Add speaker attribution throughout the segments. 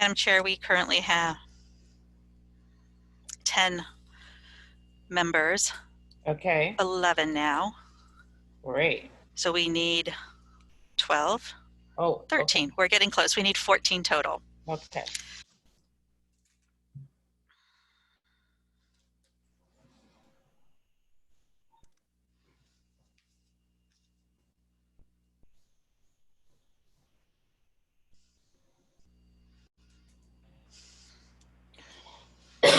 Speaker 1: Madam Chair, we currently have 10 members.
Speaker 2: Okay.
Speaker 1: 11 now.
Speaker 2: Great.
Speaker 1: So we need 12.
Speaker 2: Oh,
Speaker 1: 13.
Speaker 2: Okay.
Speaker 1: We're getting close. We need 14 total.
Speaker 2: Okay.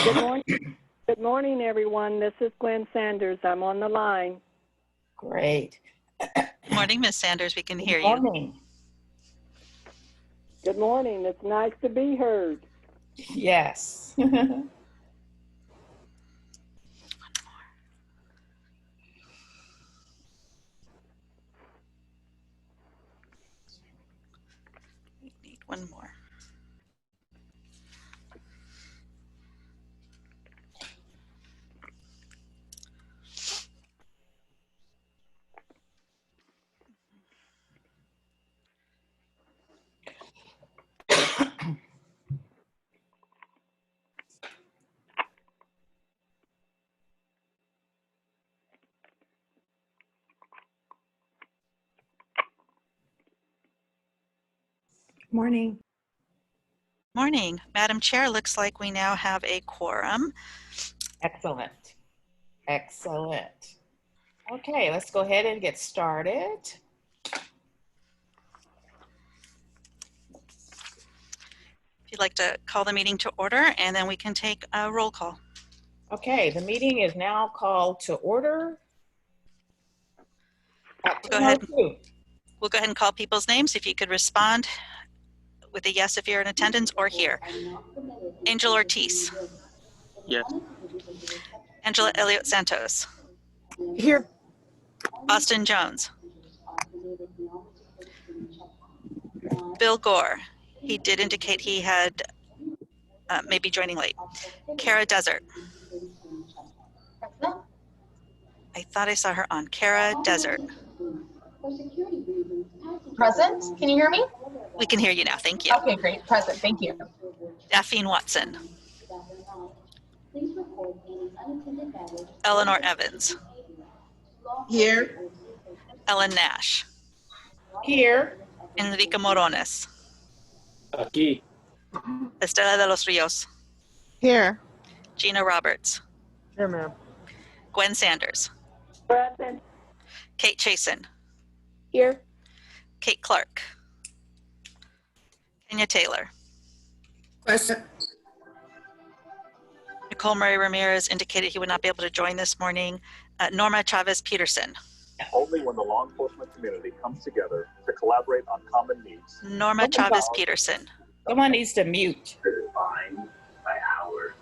Speaker 3: Good morning. Good morning, everyone. This is Gwen Sanders. I'm on the line.
Speaker 2: Great.
Speaker 1: Good morning, Ms. Sanders. We can hear
Speaker 2: Good morning.
Speaker 3: Good morning. It's nice to be heard.
Speaker 2: Yes.
Speaker 1: We need one more.
Speaker 4: Morning.
Speaker 1: Morning. Madam Chair, looks like we now have a quorum.
Speaker 2: Excellent. Excellent. Okay, let's go ahead and get started.
Speaker 1: If you'd like to call the meeting to order, and then we can take a roll call.
Speaker 2: Okay, the meeting is now called to order.
Speaker 1: Go ahead.
Speaker 2: 10:02.
Speaker 1: We'll go ahead and call people's names. If you could respond with a yes if you're in attendance or here. Angel Ortiz.
Speaker 5: Yes.
Speaker 1: Angela Elliott Santos.
Speaker 4: Here.
Speaker 1: Austin Jones. Bill Gore. He did indicate he had may be joining late. Kara Desert. I thought I saw her on. Kara Desert.
Speaker 6: Present. Can you hear me?
Speaker 1: We can hear you now. Thank you.
Speaker 6: Okay, great. Present. Thank you.
Speaker 1: Daphne Watson. Eleanor Evans.
Speaker 6: Here.
Speaker 1: Ellen Nash.
Speaker 2: Here.
Speaker 1: Enrique Morones.
Speaker 5: Aquí.
Speaker 1: Estela de los Rios.
Speaker 4: Here.
Speaker 1: Gina Roberts.
Speaker 4: Here, ma'am.
Speaker 1: Gwen Sanders.
Speaker 3: Present.
Speaker 1: Kate Chasen.
Speaker 3: Here.
Speaker 1: Kate Clark. Kenya Taylor.
Speaker 4: Present.
Speaker 1: Nicole Murray Ramirez indicated he would not be able to join this morning. Norma Chavez Peterson.
Speaker 7: Only when the law enforcement community comes together to collaborate on common needs.
Speaker 1: Norma Chavez Peterson.
Speaker 2: Someone needs to mute.
Speaker 7: Defined by our.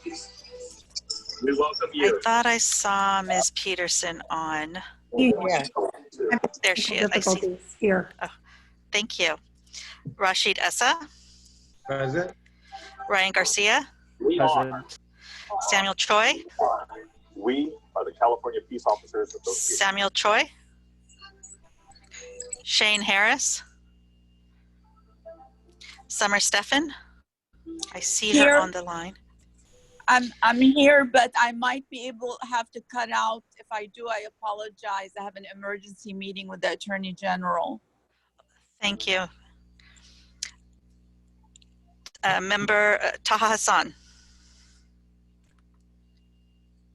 Speaker 7: We welcome you.
Speaker 1: I thought I saw Ms. Peterson on.
Speaker 2: Yeah.
Speaker 1: There she is. I see.
Speaker 4: Here.
Speaker 1: Oh, thank you. Rashid Essa.
Speaker 5: Present.
Speaker 1: Ryan Garcia.
Speaker 7: We are.
Speaker 1: Samuel Choi.
Speaker 7: We are the California Peace Officers Association.
Speaker 1: Samuel Choi. Shane Harris. Summer Steffen. I see her
Speaker 8: Here.
Speaker 1: on the line.
Speaker 8: I'm here, but I might be able have to cut out. If I do, I apologize. I have an emergency meeting with the Attorney General.
Speaker 1: Thank you. Member Taha Hassan.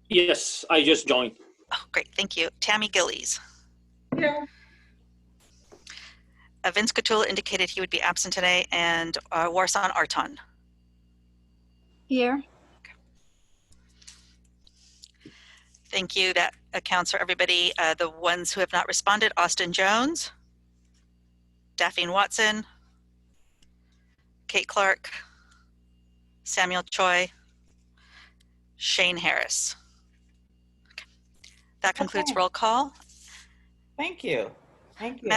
Speaker 5: Yes, I just joined.
Speaker 1: Oh, great. Thank you. Tammy Gillies.
Speaker 6: Here.
Speaker 1: Vince Catula indicated he would be absent today, and Warsan Arton.
Speaker 4: Here.
Speaker 1: Thank you. That accounts for everybody. The ones who have not responded: Austin Jones, Daphne Watson, Kate Clark, Samuel Choi, Shane Harris. Okay. That concludes roll call.
Speaker 2: Thank you. Thank you.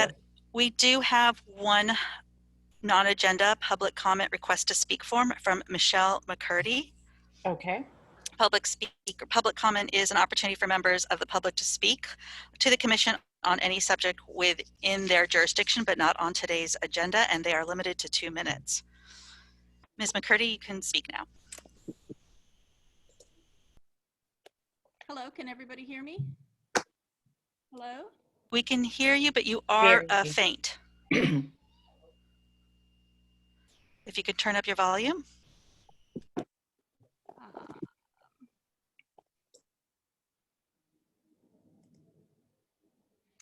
Speaker 1: We do have one non-agenda public comment request to speak form from Michelle McCurdy.
Speaker 2: Okay.
Speaker 1: Public comment is an opportunity for members of the public to speak to the Commission on any subject within their jurisdiction, but not on today's agenda, and they are limited to 2 minutes. Ms. McCurdy, you can speak now.
Speaker 9: Hello, can everybody hear me? Hello?
Speaker 1: We can hear you, but you are faint. If you could turn up your volume.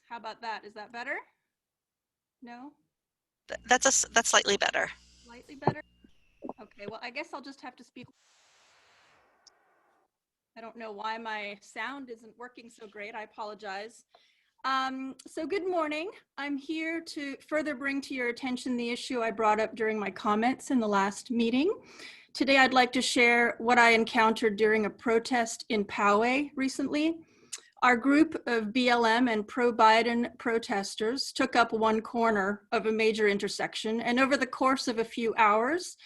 Speaker 9: How about that? Is that better? No?
Speaker 1: That's slightly better.
Speaker 9: Slightly better? Okay, well, I guess I'll just have to speak. I don't know why my sound isn't working so great. I apologize. So good morning. I'm here to further bring to your attention the issue I brought up during my comments in the last meeting. Today, I'd like to share what I encountered during a protest in Poway recently. Our group of BLM and pro-Biden protesters took up one corner of a major intersection, and over the course of a few hours,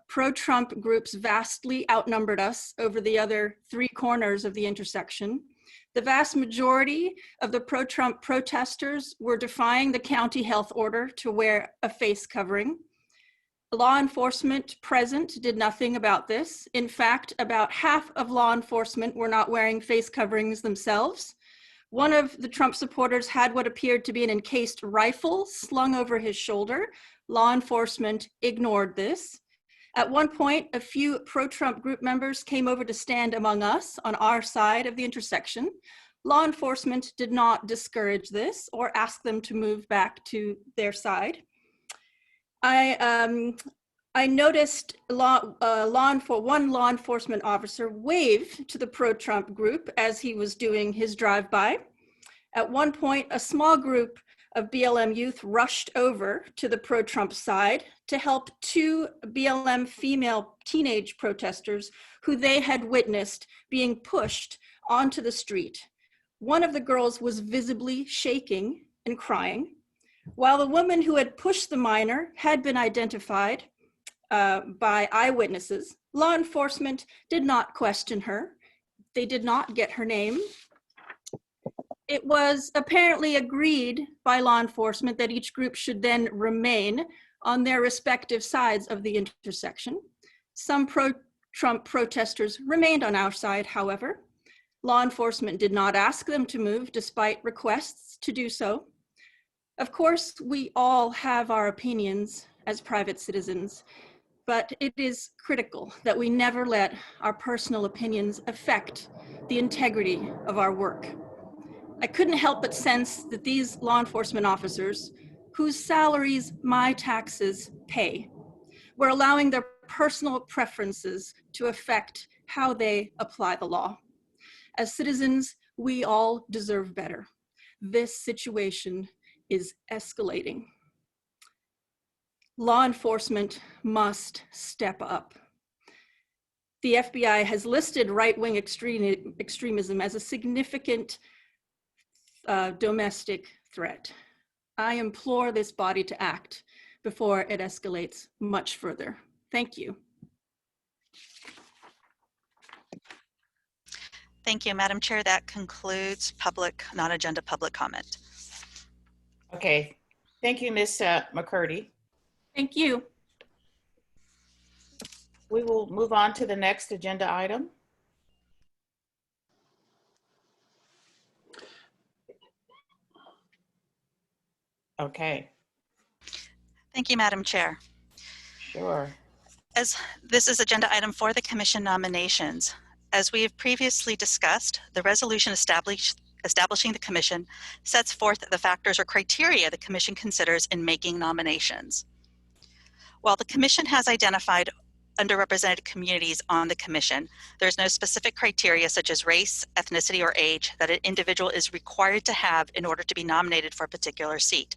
Speaker 9: pro-Trump groups vastly outnumbered us over the other three corners of the intersection. The vast majority of the pro-Trump protesters were defying the county health order to wear a face covering. Law enforcement present did nothing about this. In fact, about half of law enforcement were not wearing face coverings themselves. One of the Trump supporters had what appeared to be an encased rifle slung over his shoulder. Law enforcement ignored this. At one point, a few pro-Trump group members came over to stand among us on our side of the intersection. Law enforcement did not discourage this or ask them to move back to their side. I noticed one law enforcement officer wave to the pro-Trump group as he was doing his drive-by. At one point, a small group of BLM youth rushed over to the pro-Trump side to help two BLM female teenage protesters who they had witnessed being pushed onto the street. One of the girls was visibly shaking and crying. While the woman who had pushed the minor had been identified by eyewitnesses, law enforcement did not question her. They did not get her name. It was apparently agreed by law enforcement that each group should then remain on their respective sides of the intersection. Some pro-Trump protesters remained on our side, however. Law enforcement did not ask them to move despite requests to do so. Of course, we all have our opinions as private citizens, but it is critical that we never let our personal opinions affect the integrity of our work. I couldn't help but sense that these law enforcement officers, whose salaries my taxes pay, were allowing their personal preferences to affect how they apply the law. As citizens, we all deserve better. This situation is escalating. Law enforcement must step up. The FBI has listed right-wing extremism as a significant domestic threat. I implore this body to act before it escalates much further. Thank you.
Speaker 1: Thank you, Madam Chair. That concludes non-agenda public comment.
Speaker 2: Okay, thank you, Ms. McCurdy.
Speaker 9: Thank you.
Speaker 2: We will move on to the next agenda item. Okay.
Speaker 1: Thank you, Madam Chair.
Speaker 2: Sure.
Speaker 1: As this is agenda item for the Commission nominations. As we have previously discussed, the resolution establishing the Commission sets forth the factors or criteria the Commission considers in making nominations. While the Commission has identified underrepresented communities on the Commission, there's no specific criteria such as race, ethnicity, or age that an individual is required to have in order to be nominated for a particular seat.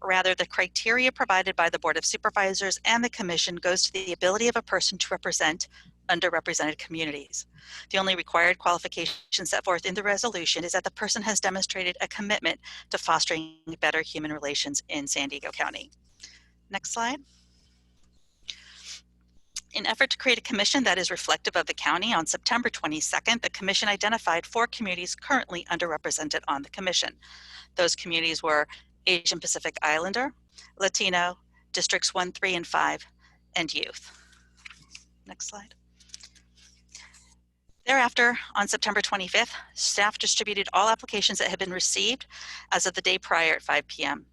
Speaker 1: Rather, the criteria provided by the Board of Supervisors and the Commission goes to the ability of a person to represent underrepresented communities. The only required qualification set forth in the resolution is that the person has demonstrated a commitment to fostering better human relations in San Diego County. Next slide. In an effort to create a commission that is reflective of the county, on September 22nd, the Commission identified 4 communities currently underrepresented on the Commission. Those communities were Asian Pacific Islander, Latino, Districts 1, 3, and 5, and youth. Next slide. Thereafter, on September 25th, staff distributed all applications that had been received as of the day prior at 5 p.m.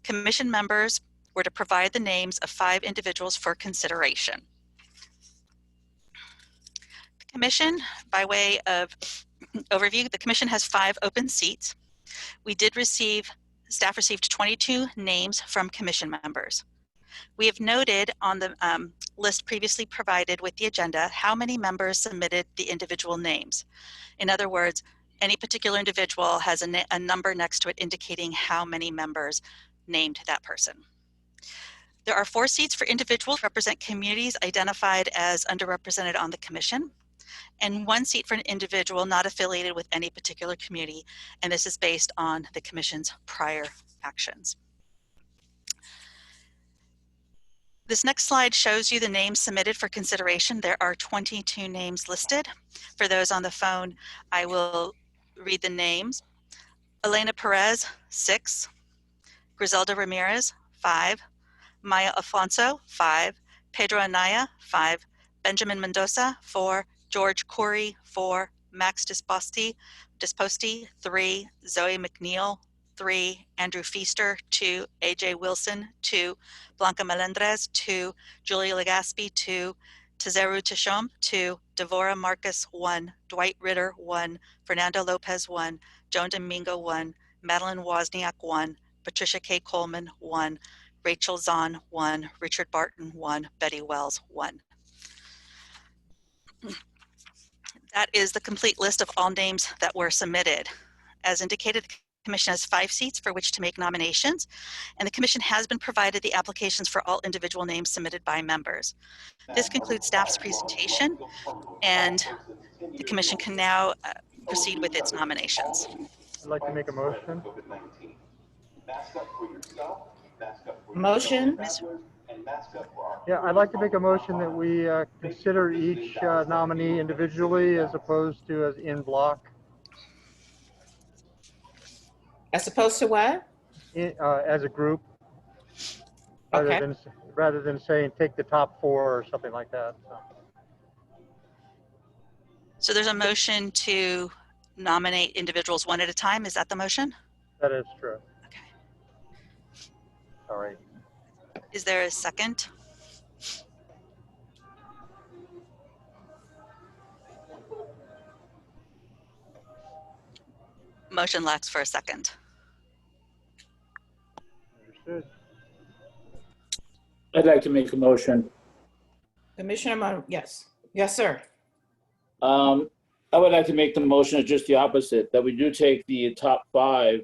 Speaker 1: Commission members were to provide the names of 5 individuals for consideration. The Commission, by way of overview, the Commission has 5 open seats. Staff received 22 names from Commission members. We have noted on the list previously provided with the agenda how many members submitted the individual names. In other words, any particular individual has a number next to it indicating how many members named that person. There are 4 seats for individuals who represent communities identified as underrepresented on the Commission, and 1 seat for an individual not affiliated with any particular community, and this is based on the Commission's prior actions. This next slide shows you the names submitted for consideration. There are 22 names listed. For those on the phone, I will read the names. Elena Perez, 6. Griselda Ramirez, 5. Maya Alfonso, 5. Pedro Anaya, 5. Benjamin Mendoza, 4. George Corey, 4. Max Disposti, 3. Zoe McNeil, 3. Andrew Feaster, 2. AJ Wilson, 2. Blanca Melendrez, 2. Julia Legaspi, 2. Tezeru Tishom, 2. Devora Marcus, 1. Dwight Ritter, 1. Fernando Lopez, 1. Joan Domingo, 1. Madeline Wozniak, 1. Patricia K. Coleman, 1. Rachel Zahn, 1. Richard Barton, 1. Betty Wells, 1. That is the complete list of all names that were submitted. As indicated, the Commission has 5 seats for which to make nominations, and the Commission has been provided the applications for all individual names submitted by members. This concludes staff's presentation, and the Commission can now proceed with its nominations.
Speaker 4: I'd like to make a motion.
Speaker 2: Motion.
Speaker 4: Yeah, I'd like to make a motion that we consider each nominee individually as opposed to as in block.
Speaker 2: As opposed to what?
Speaker 4: As a group,
Speaker 2: Okay.
Speaker 4: rather than saying take the top 4 or something like that.
Speaker 1: So there's a motion to nominate individuals one at a time. Is that the motion?
Speaker 4: That is true.
Speaker 1: Okay.
Speaker 4: Sorry.
Speaker 1: Is there a second? Motion lacks for a second.
Speaker 4: Understood.
Speaker 5: I'd like to make a motion.
Speaker 2: Commissioner, yes. Yes, sir.
Speaker 5: I would like to make the motion of just the opposite, that we do take the top 5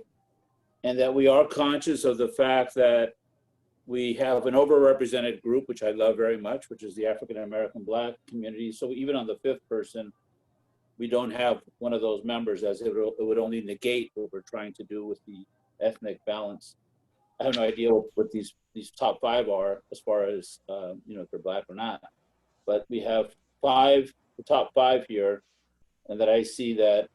Speaker 5: and that we are conscious of the fact that we have an overrepresented group, which I love very much, which is the African American Black community. So even on the 5th person, we don't have one of those members, as it would only negate what we're trying to do with the ethnic balance. I have no idea what these top 5 are as far as, if they're Black or not. But we have the top 5 here, and that I see that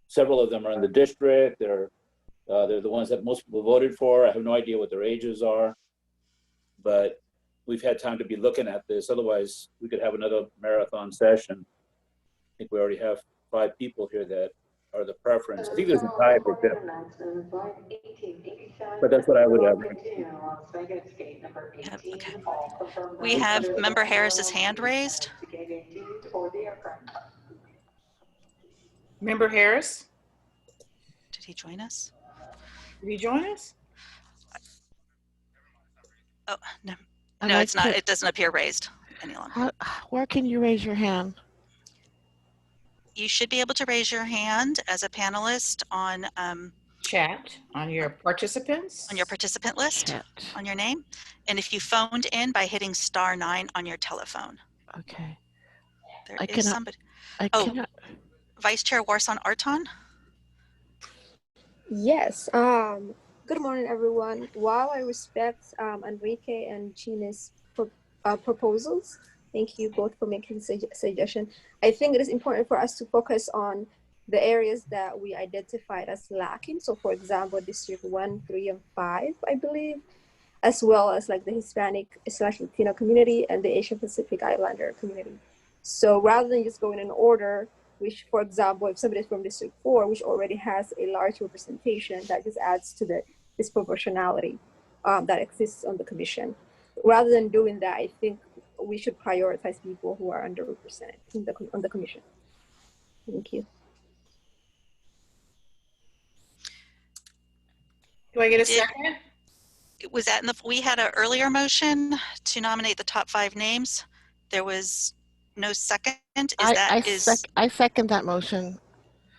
Speaker 5: several of them are in the district. They're the ones that most people voted for. I have no idea what their ages are, but we've had time to be looking at this. Otherwise, we could have another marathon session. I think we already have 5 people here that are the preference. I think there's a tie for 5th, but that's what I would have.
Speaker 1: Yeah, okay. We have Member Harris's hand raised.
Speaker 2: Member Harris,
Speaker 1: Did he join us?
Speaker 2: did he join us?
Speaker 1: Oh, no.
Speaker 10: I'd
Speaker 1: No,
Speaker 10: like
Speaker 1: it's not.
Speaker 10: to-
Speaker 1: It doesn't appear raised any longer.
Speaker 10: Where can you raise your hand?
Speaker 1: You should be able to raise your hand as a panelist on
Speaker 2: Chat on your participants.
Speaker 1: your participant list,
Speaker 10: Chat.
Speaker 1: on your name. And if you phoned in by hitting *9 on your telephone.
Speaker 10: Okay.
Speaker 1: There
Speaker 10: I
Speaker 1: is
Speaker 10: cannot-
Speaker 1: somebody.
Speaker 10: I
Speaker 1: Oh.
Speaker 10: cannot.
Speaker 1: Vice Chair Warsan Arton.
Speaker 11: Yes. Good morning, everyone. While I respect Enrique and Gina's proposals, thank you both for making suggestion. I think it is important for us to focus on the areas that we identified as lacking. So, for example, District 1, 3, and 5, I believe. as well as like the Hispanic/Latino community and the Asian Pacific Islander community. So rather than just going in order, which, for example, if somebody's from District 4, which already has a large representation, that just adds to the disproportionality that exists on the commission. Rather than doing that, I think we should prioritize people who are underrepresented on the commission. Thank you.
Speaker 2: Do I get a second?
Speaker 1: Was that in the, we had an earlier motion to nominate the top 5 names. There was no second.
Speaker 10: I second that motion.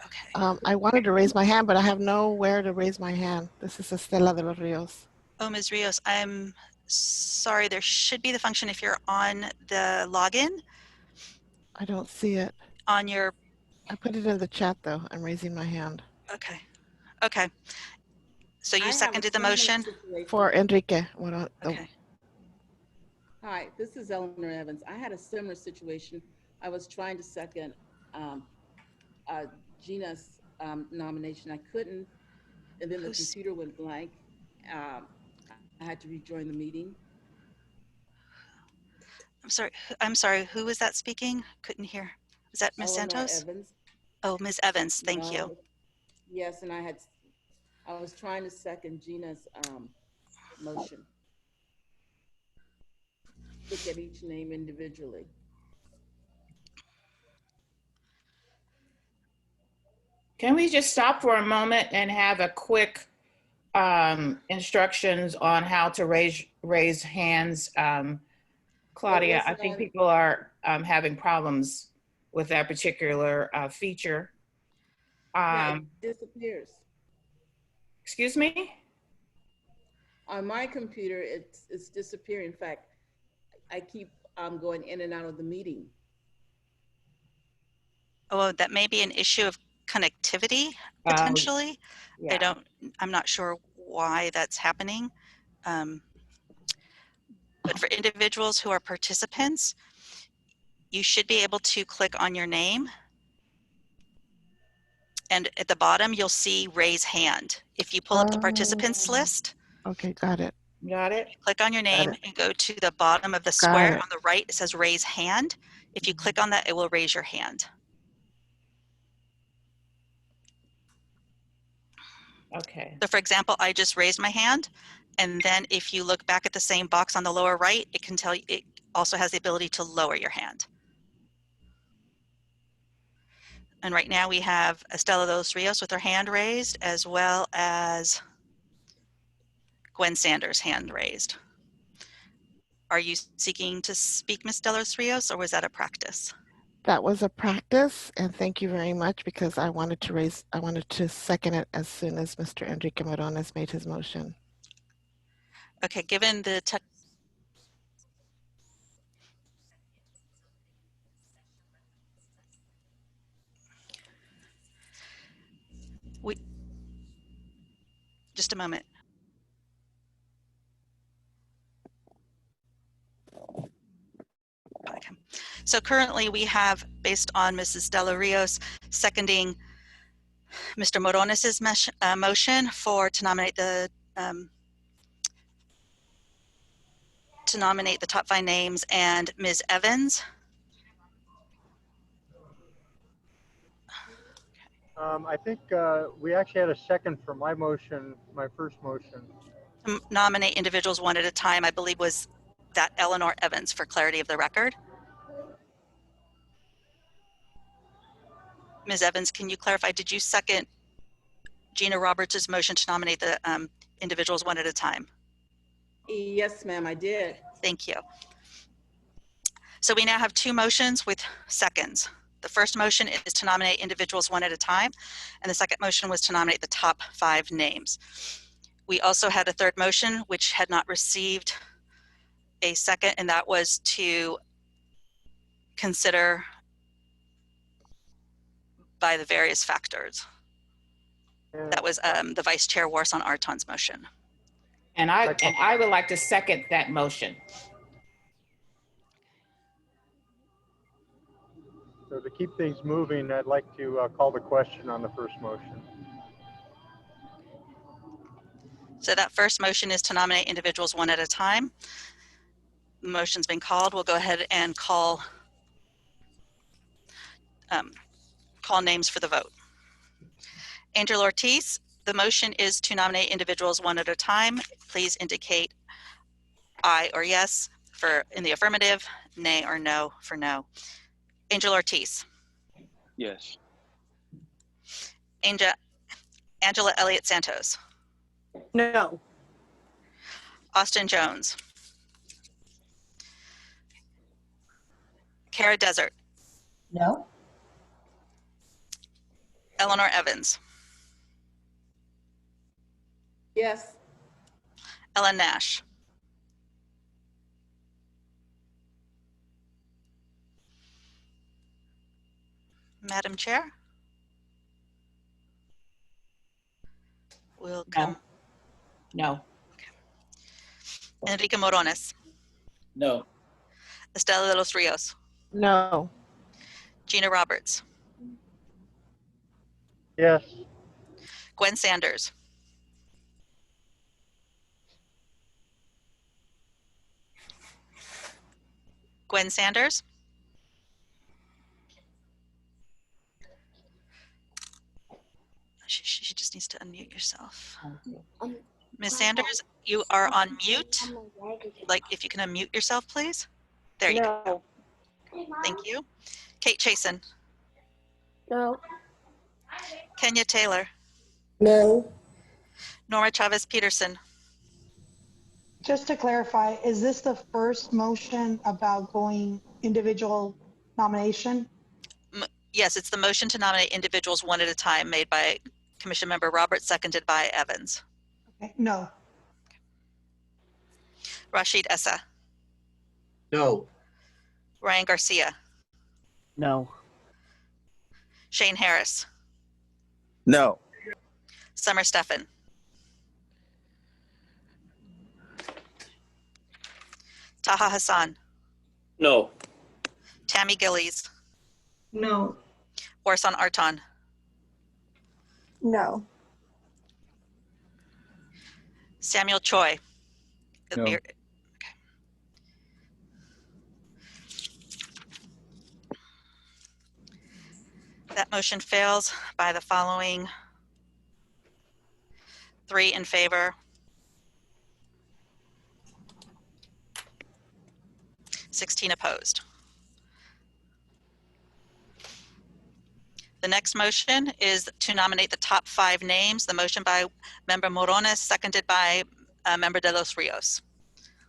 Speaker 1: Okay.
Speaker 10: I wanted to raise my hand, but I have nowhere to raise my hand. This is Estela de los Rios.
Speaker 1: Oh, Ms. Rios, I'm sorry. There should be the function if you're on the login.
Speaker 10: I don't see it.
Speaker 1: On your.
Speaker 10: I put it in the chat though. I'm raising my hand.
Speaker 1: Okay. Okay. So you seconded the motion?
Speaker 10: For Enrique.
Speaker 1: Okay.
Speaker 12: Hi, this is Eleanor Evans. I had a similar situation. I was trying to second Gina's nomination. I couldn't, and then the computer went blank. I had to rejoin the meeting.
Speaker 1: I'm sorry. Who was that speaking? Couldn't hear. Was that Ms.
Speaker 12: Eleanor
Speaker 1: Santos?
Speaker 12: Evans.
Speaker 1: Oh, Ms. Evans. Thank you.
Speaker 12: Yes, and I was trying to second Gina's motion. Look at each name individually.
Speaker 2: Can we just stop for a moment and have a quick instructions on how to raise hands? Claudia, I think people are having problems with that particular feature.
Speaker 12: Yeah, it disappears.
Speaker 2: Excuse me?
Speaker 12: On my computer, it's disappearing. In fact, I keep going in and out of the meeting.
Speaker 1: Oh, that may be an issue of connectivity, potentially.
Speaker 2: Yeah.
Speaker 1: I'm not sure why that's happening. But for individuals who are participants, you should be able to click on your name. And at the bottom, you'll see raise hand. If you pull up the participants list.
Speaker 10: Okay, got it.
Speaker 2: Got it.
Speaker 1: Click on your name and go to the bottom of the square on the right. It says raise hand. If you click on that, it will raise your hand.
Speaker 2: Okay.
Speaker 1: So for example, I just raised my hand. And then if you look back at the same box on the lower right, it can tell you, it also has the ability to lower your hand. And right now we have Estela de los Rios with her hand raised, as well as Gwen Sanders' hand raised. Are you seeking to speak, Ms. de los Rios, or was that a practice?
Speaker 10: That was a practice, and thank you very much, because I wanted to second it as soon as Mr. Enrique Morones made his motion.
Speaker 1: Okay, given the just a moment. Okay. So currently we have, based on Mrs. de los Rios seconding Mr. Morones' motion to nominate the top 5 names, and Ms. Evans.
Speaker 4: I think we actually had a second for my motion, my first motion.
Speaker 1: To nominate individuals one at a time, I believe was that Eleanor Evans, for clarity of the record. Ms. Evans, can you clarify, did you second Gina Roberts' motion to nominate the individuals one at a time?
Speaker 12: Yes, ma'am, I did.
Speaker 1: Thank you. So we now have 2 motions with seconds. The first motion is to nominate individuals one at a time, and the second motion was to nominate the top 5 names. We also had a third motion which had not received a second, and that was to consider by the various factors. That was the Vice Chair Warson Arton's motion.
Speaker 2: And I would like to second that motion.
Speaker 4: So to keep things moving, I'd like to call the question on the first motion.
Speaker 1: So that first motion is to nominate individuals one at a time. The motion's been called. We'll go ahead and call names for the vote. Angel Ortiz, the motion is to nominate individuals one at a time. Please indicate aye or yes for in the affirmative, nay or no for no. Angel Ortiz.
Speaker 13: Yes.
Speaker 1: Angela Elliott Santos.
Speaker 6: No.
Speaker 1: Austin Jones. Kara Desert.
Speaker 6: No.
Speaker 1: Eleanor Evans.
Speaker 12: Yes.
Speaker 1: Ellen Nash. Madam Chair? Will come.
Speaker 2: No.
Speaker 1: Enrique Morones.
Speaker 5: No.
Speaker 1: Estela de los Rios.
Speaker 10: No.
Speaker 1: Gina Roberts.
Speaker 4: Yes.
Speaker 1: Gwen Sanders. Gwen Sanders. She just needs to unmute yourself. Ms. Sanders, you are on mute. Like, if you can unmute yourself, please. There you go. Thank you. Kate Chasen.
Speaker 11: No.
Speaker 1: Kenya Taylor.
Speaker 6: No.
Speaker 1: Nora Chavez Peterson.
Speaker 14: Just to clarify, is this the first motion about going individual nomination?
Speaker 1: Yes, it's the motion to nominate individuals one at a time made by Commission Member Roberts, seconded by Evans.
Speaker 14: Okay. No.
Speaker 1: Rashid Essa.
Speaker 13: No.
Speaker 1: Ryan Garcia.
Speaker 13: No.
Speaker 1: Shane Harris.
Speaker 13: No.
Speaker 1: Summer Steffen. Taha Hassan.
Speaker 13: No.
Speaker 1: Tammy Gillies.
Speaker 6: No.
Speaker 1: Orson Arton.
Speaker 11: No.
Speaker 1: Samuel Choi.
Speaker 13: No.
Speaker 1: Okay. That motion fails by the following: 3 in favor, 16 opposed. The next motion is to nominate the top 5 names. The motion by Member Morones, seconded by Member de los Rios.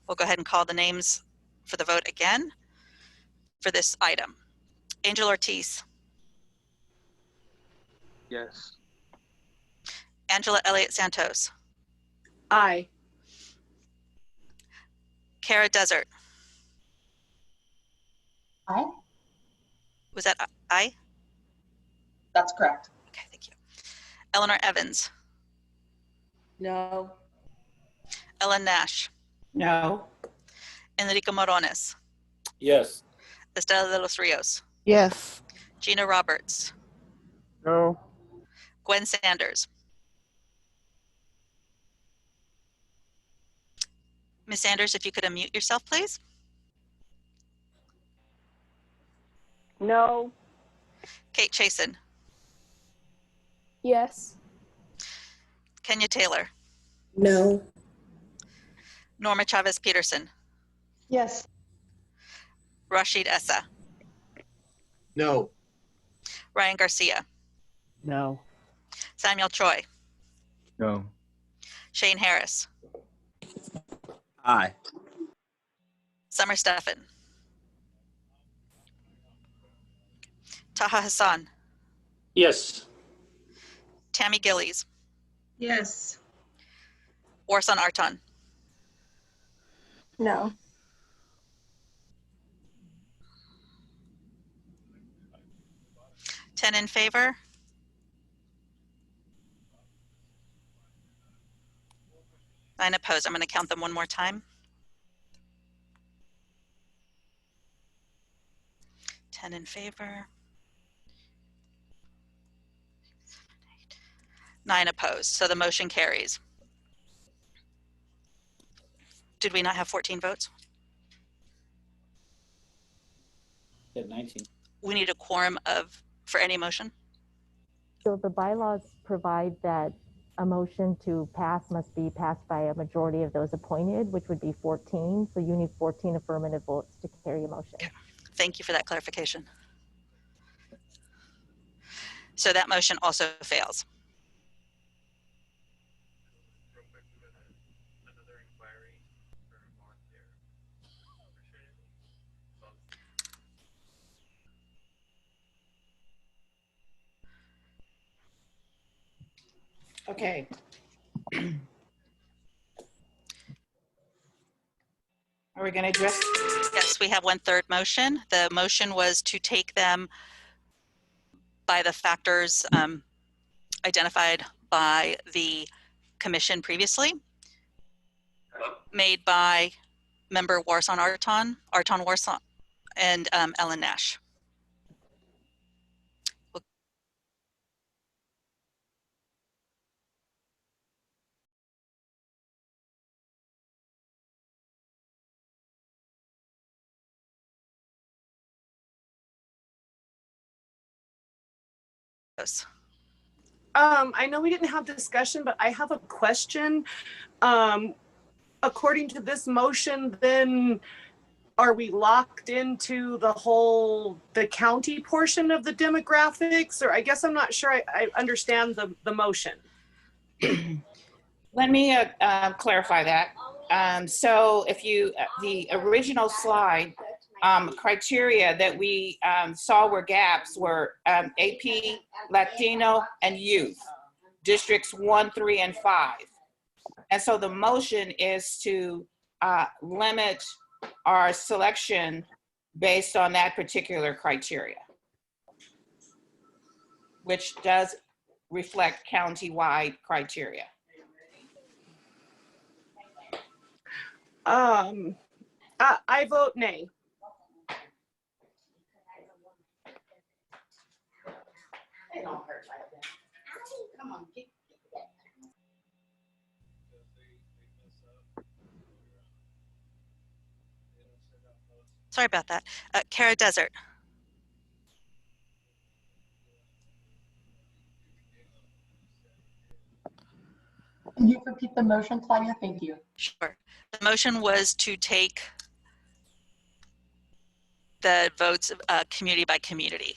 Speaker 1: We'll go ahead and call the names for the vote again for this item. Angel Ortiz.
Speaker 13: Yes.
Speaker 1: Angela Elliott Santos.
Speaker 12: Aye.
Speaker 1: Kara Desert.
Speaker 6: Aye.
Speaker 1: Was that aye?
Speaker 6: That's correct.
Speaker 1: Okay, thank you. Eleanor Evans.
Speaker 12: No.
Speaker 1: Ellen Nash.
Speaker 2: No.
Speaker 1: Enrique Morones.
Speaker 5: Yes.
Speaker 1: Estela de los Rios.
Speaker 10: Yes.
Speaker 1: Gina Roberts.
Speaker 4: No.
Speaker 1: Gwen Sanders. Ms. Sanders, if you could unmute yourself, please.
Speaker 3: No.
Speaker 1: Kate Chasen.
Speaker 11: Yes.
Speaker 1: Kenya Taylor.
Speaker 6: No.
Speaker 1: Norma Chavez Peterson.
Speaker 14: Yes.
Speaker 1: Rashid Essa.
Speaker 13: No.
Speaker 1: Ryan Garcia.
Speaker 13: No.
Speaker 1: Samuel Choi.
Speaker 13: No.
Speaker 1: Shane Harris.
Speaker 13: Aye.
Speaker 1: Summer Steffen. Taha Hassan.
Speaker 5: Yes.
Speaker 1: Tammy Gillies.
Speaker 6: Yes.
Speaker 1: Orson Arton.
Speaker 11: No.
Speaker 1: Ten in favor. Nine opposed. I'm going to count them one more time. 10 in favor. 9 opposed. So the motion carries. Did we not have 14 votes?
Speaker 5: Yeah, 19.
Speaker 1: We need a quorum for any motion?
Speaker 15: So the bylaws provide that a motion to pass must be passed by a majority of those appointed, which would be 14. So you need 14 affirmative votes to carry a motion.
Speaker 1: Okay. Thank you for that clarification. So that motion also fails.
Speaker 2: Okay. Are we going to address?
Speaker 1: Yes, we have one third motion. The motion was to take them by the factors identified by the commission previously, made by member Arton Warson, and Ellen Nash.
Speaker 16: I know we didn't have discussion, but I have a question. According to this motion, then are we locked into the county portion of the demographics? Or I guess I'm not sure I understand the motion.
Speaker 2: Let me clarify that. So if the original slide, criteria that we saw were gaps were AP, Latino, and youth, districts 1, 3, and 5. And so the motion is to limit our selection based on that particular criteria, which does reflect county-wide criteria.
Speaker 16: I vote nay.
Speaker 1: Sorry about that. Kara Desert.
Speaker 6: Can you repeat the motion, Claudia? Thank you.
Speaker 1: Sure. The motion was to take the votes community by community.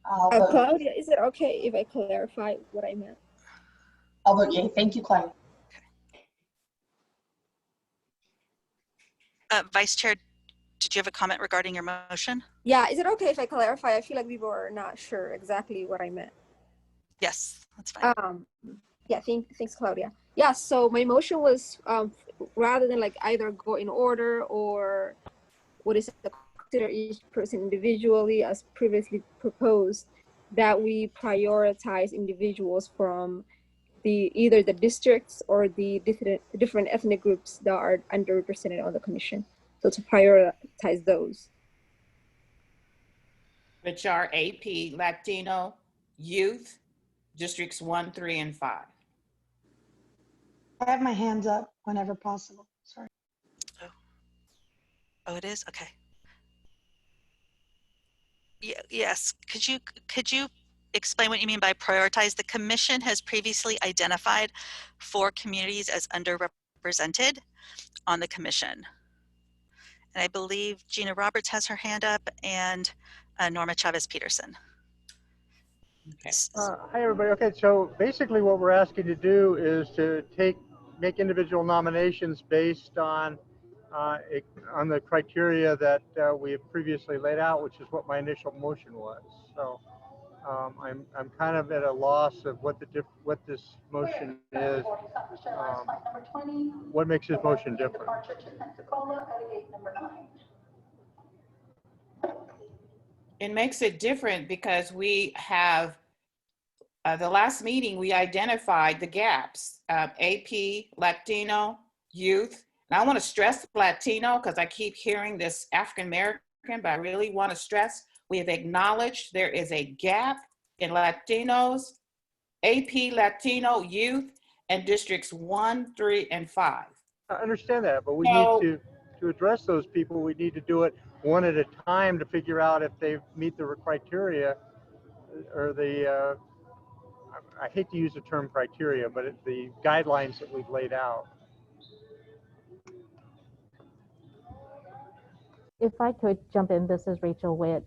Speaker 11: Claudia, is it okay if I clarify what I meant?
Speaker 6: I'll vote yay. Thank you, Claudia.
Speaker 1: Vice Chair, did you have a comment regarding your motion?
Speaker 11: Yeah, is it okay if I clarify? I feel like we were not sure exactly what I meant.
Speaker 1: Yes, that's fine.
Speaker 11: Yeah, thanks, Claudia. Yeah, so my motion was rather than like either go in order or what is it, consider each person individually as previously proposed, that we prioritize individuals from either the districts or the different ethnic groups that are underrepresented on the commission. So to prioritize those.
Speaker 2: Which are AP, Latino, youth, districts 1, 3, and 5.
Speaker 14: I have my hands up whenever possible. Sorry.
Speaker 1: Oh, it is? Okay. Yes, could you explain what you mean by prioritize? The commission has previously identified 4 communities as underrepresented on the commission. And I believe Gina Roberts has her hand up and Norma Chavez Peterson.
Speaker 2: Okay.
Speaker 4: Hi, everybody. Okay, so basically what we're asking to do is to make individual nominations based on the criteria that we have previously laid out, which is what my initial motion was. So I'm kind of at a loss of what this motion is. What makes this motion different?
Speaker 2: It makes it different because we have, the last meeting, we identified the gaps, AP, Latino, youth. And I want to stress Latino because I keep hearing this African American, but I really want to stress we have acknowledged there is a gap in Latinos, AP, Latino, youth, and districts 1, 3, and 5.
Speaker 4: I understand that, but we
Speaker 2: So-
Speaker 4: need to address those people. We need to do it one at a time to figure out if they meet the criteria or the, I hate to use the term criteria, but the guidelines that we've laid out.
Speaker 15: If I could jump in, this is Rachel Witt.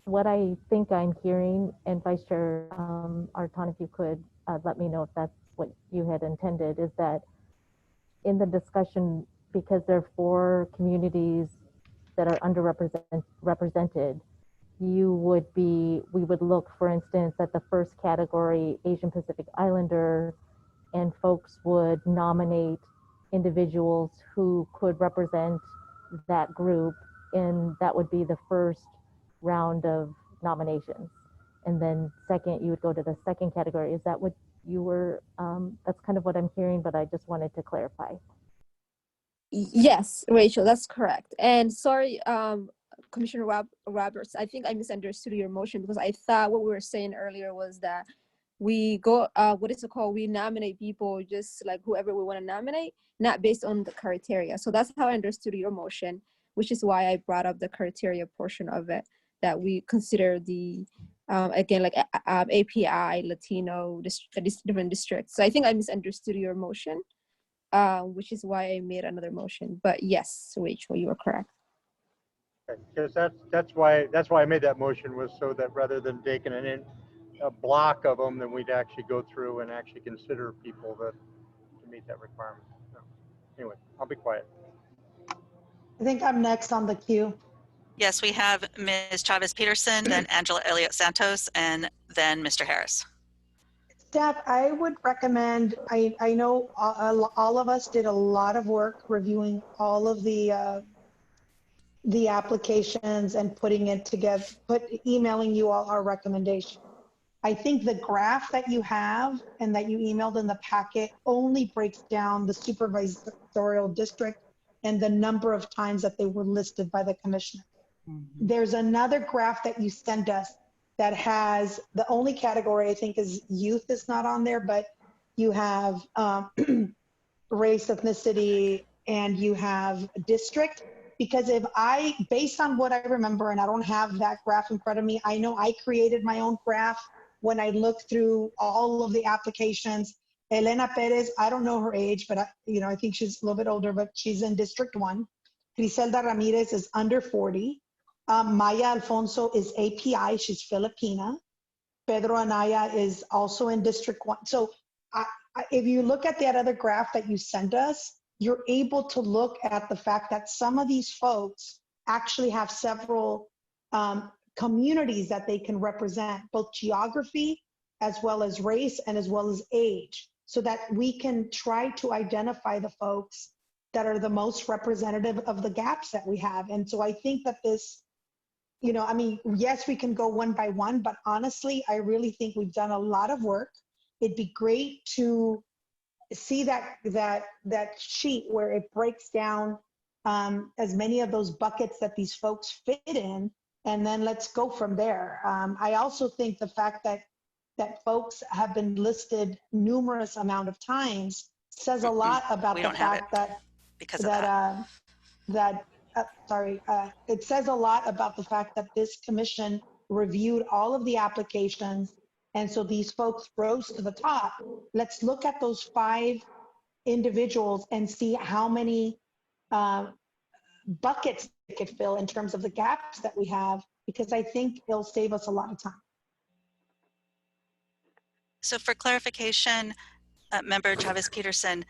Speaker 15: What I think I'm hearing, and Vice Chair Arton, if you could let me know if that's what you had intended, is that in the discussion, because there are 4 communities that are underrepresented, we would look, for instance, at the first category, Asian Pacific Islander, and folks would nominate individuals who could represent that group, and that would be the first round of nominations. And then second, you would go to the second category. Is that what you were, that's kind of what I'm hearing, but I just wanted to clarify.
Speaker 11: Yes, Rachel, that's correct. And sorry, Commissioner Roberts, I think I misunderstood your motion because I thought what we were saying earlier was that we go, what is it called? We nominate people just like whoever we want to nominate, not based on the criteria. So that's how I understood your motion, which is why I brought up the criteria portion of it, that we consider the, again, like API, Latino, different districts. So I think I misunderstood your motion, which is why I made another motion. But yes, Rachel, you are correct.
Speaker 4: Because that's why I made that motion, was so that rather than taking a block of them, then we'd actually go through and actually consider people that to meet that requirement. So, anyway, I'll be quiet.
Speaker 14: I think I'm next on the queue.
Speaker 1: Yes, we have Ms. Chavez-Peterson, then Angela Elliott Santos, and then Mr. Harris.
Speaker 14: Staff, I would recommend, I know all of us did a lot of work reviewing all of the applications and putting it together, emailing you all our recommendation. I think the graph that you have and that you emailed in the packet only breaks down the supervisorial district and the number of times that they were listed by the commissioner. Mm-hmm. There's another graph that you sent us that has, the only category I think is youth is not on there, but you have race, ethnicity, and you have district. Because based on what I remember, and I don't have that graph in front of me, I know I created my own graph when I looked through all of the applications. Elena Perez, I don't know her age, but I think she's a little bit older, but she's in District 1. Griselda Ramirez is under 40. Maya Alfonso is API, she's Filipina. Pedro Anaya is also in District 1. So if you look at that other graph that you sent us, you're able to look at the fact that some of these folks actually have several communities that they can represent, both geography as well as race and as well as age, so that we can try to identify the folks that are the most representative of the gaps that we have. And so I think that this, yes, we can go one by one, but honestly, I really think we've done a lot of work. It'd be great to see that sheet where it breaks down as many of those buckets that these folks fit in, and then let's go from there. I also think the fact that folks have been listed numerous amount of times says a lot about the fact that
Speaker 1: because of that.
Speaker 14: It says a lot about the fact that this commission reviewed all of the applications. And so these folks rose to the top. Let's look at those 5 individuals and see how many buckets they could fill in terms of the gaps that we have, because I think it'll save us a lot of time.
Speaker 1: So for clarification, Member Chavez-Peterson,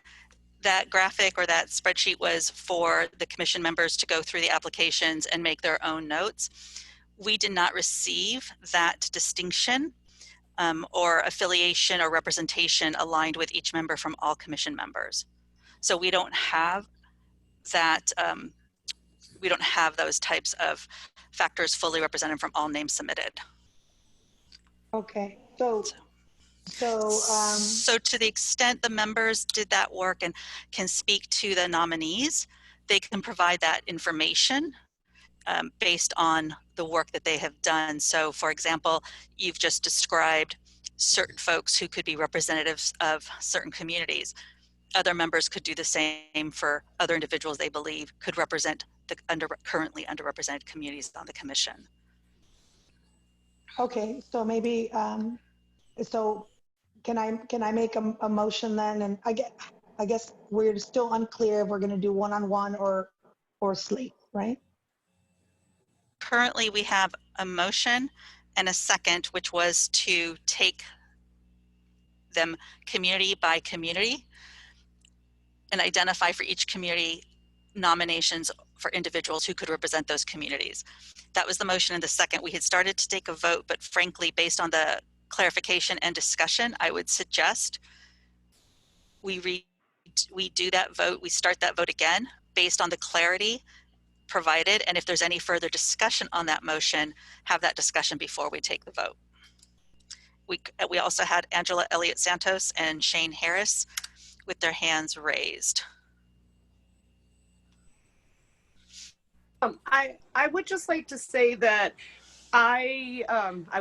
Speaker 1: that graphic or that spreadsheet was for the commission members to go through the applications and make their own notes. We did not receive that distinction or affiliation or representation aligned with each member from all commission members. So we don't have that, we don't have those types of factors fully represented from all names submitted.
Speaker 14: Okay, so
Speaker 1: to the extent the members did that work and can speak to the nominees, they can provide that information based on the work that they have done. So for example, you've just described certain folks who could be representatives of certain communities. Other members could do the same for other individuals they believe could represent the currently underrepresented communities on the commission.
Speaker 14: Okay, so maybe, so can I make a motion then? And I guess we're still unclear if we're going to do one-on-one or slate, right?
Speaker 1: Currently, we have a motion and a second, which was to take them community by community and identify for each community nominations for individuals who could represent those communities. That was the motion in the second. We had started to take a vote, but frankly, based on the clarification and discussion, I would suggest we do that vote, we start that vote again based on the clarity provided, and if there's any further discussion on that motion, have that discussion before we take the vote. We also had Angela Elliott Santos and Shane Harris with their hands raised.
Speaker 16: I would just like to say that I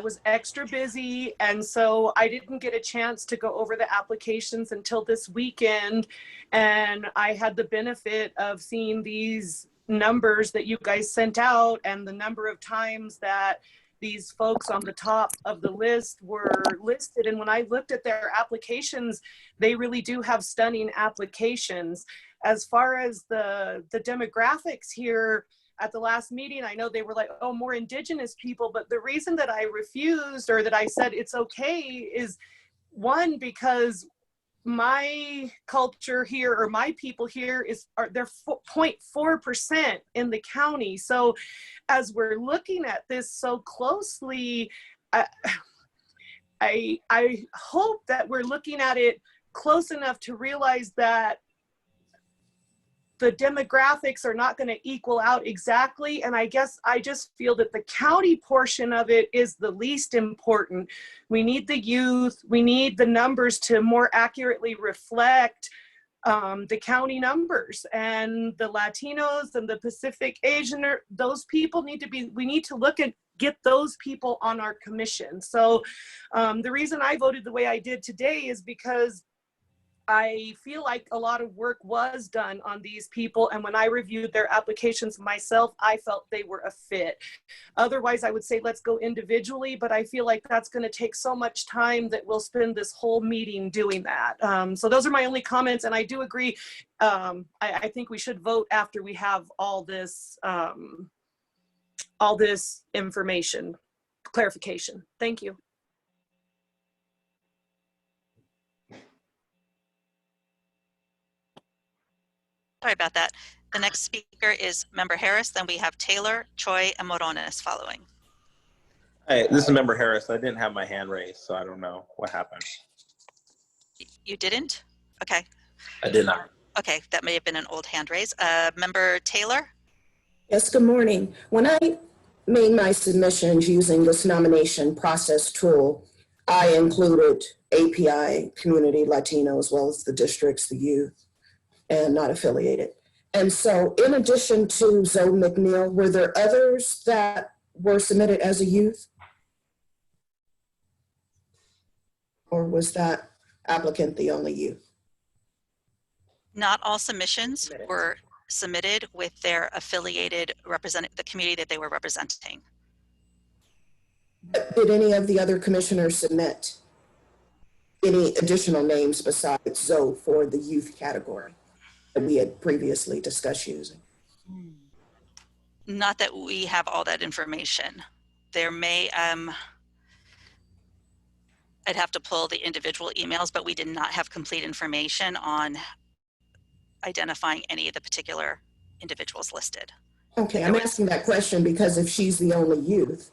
Speaker 16: was extra busy, and so I didn't get a chance to go over the applications until this weekend, and I had the benefit of seeing these numbers that you guys sent out and the number of times that these folks on the top of the list were listed. And when I looked at their applications, they really do have stunning applications. As far as the demographics here, at the last meeting, I know they were like, oh, more Indigenous people, but the reason that I refused, or that I said it's okay, is one, because my culture here, or my people here, they're 0.4% in the county. So as we're looking at this so closely, I hope that we're looking at it close enough to realize that the demographics are not going to equal out exactly. And I guess I just feel that the county portion of it is the least important. We need the youth, we need the numbers to more accurately reflect the county numbers, and the Latinos and the Pacific Asian, those people need to be, we need to look at, get those people on our commission. So the reason I voted the way I did today is because I feel like a lot of work was done on these people, and when I reviewed their applications myself, I felt they were a fit. Otherwise, I would say let's go individually, but I feel like that's going to take so much time that we'll spend this whole meeting doing that. So those are my only comments, and I do agree. I think we should vote after we have all this information, clarification. Thank you.
Speaker 1: Sorry about that. The next speaker is Member Harris. Then we have Taylor, Choi, and Morones following.
Speaker 17: Hey, this is Member Harris. I didn't have my hand raised, so I don't know what happened.
Speaker 1: You didn't? Okay.
Speaker 17: I did not.
Speaker 1: Okay, that may have been an old hand raise. Member Taylor?
Speaker 18: Yes, good morning. When I made my submissions using this nomination process tool, I included API, community, Latino, as well as the districts, the youth, and not affiliated. And so in addition to Zoe McNeil, were there others that were submitted as a youth? Or was that applicant the only youth?
Speaker 1: Not all submissions were submitted with their affiliated the community that they were representing.
Speaker 18: Did any of the other commissioners submit any additional names besides Zoe for the youth category that we had previously discussed using?
Speaker 1: Not that we have all that information. There may, I'd have to pull the individual emails, but we did not have complete information on identifying any of the particular individuals listed.
Speaker 18: Okay, I'm asking that question because if she's the only youth,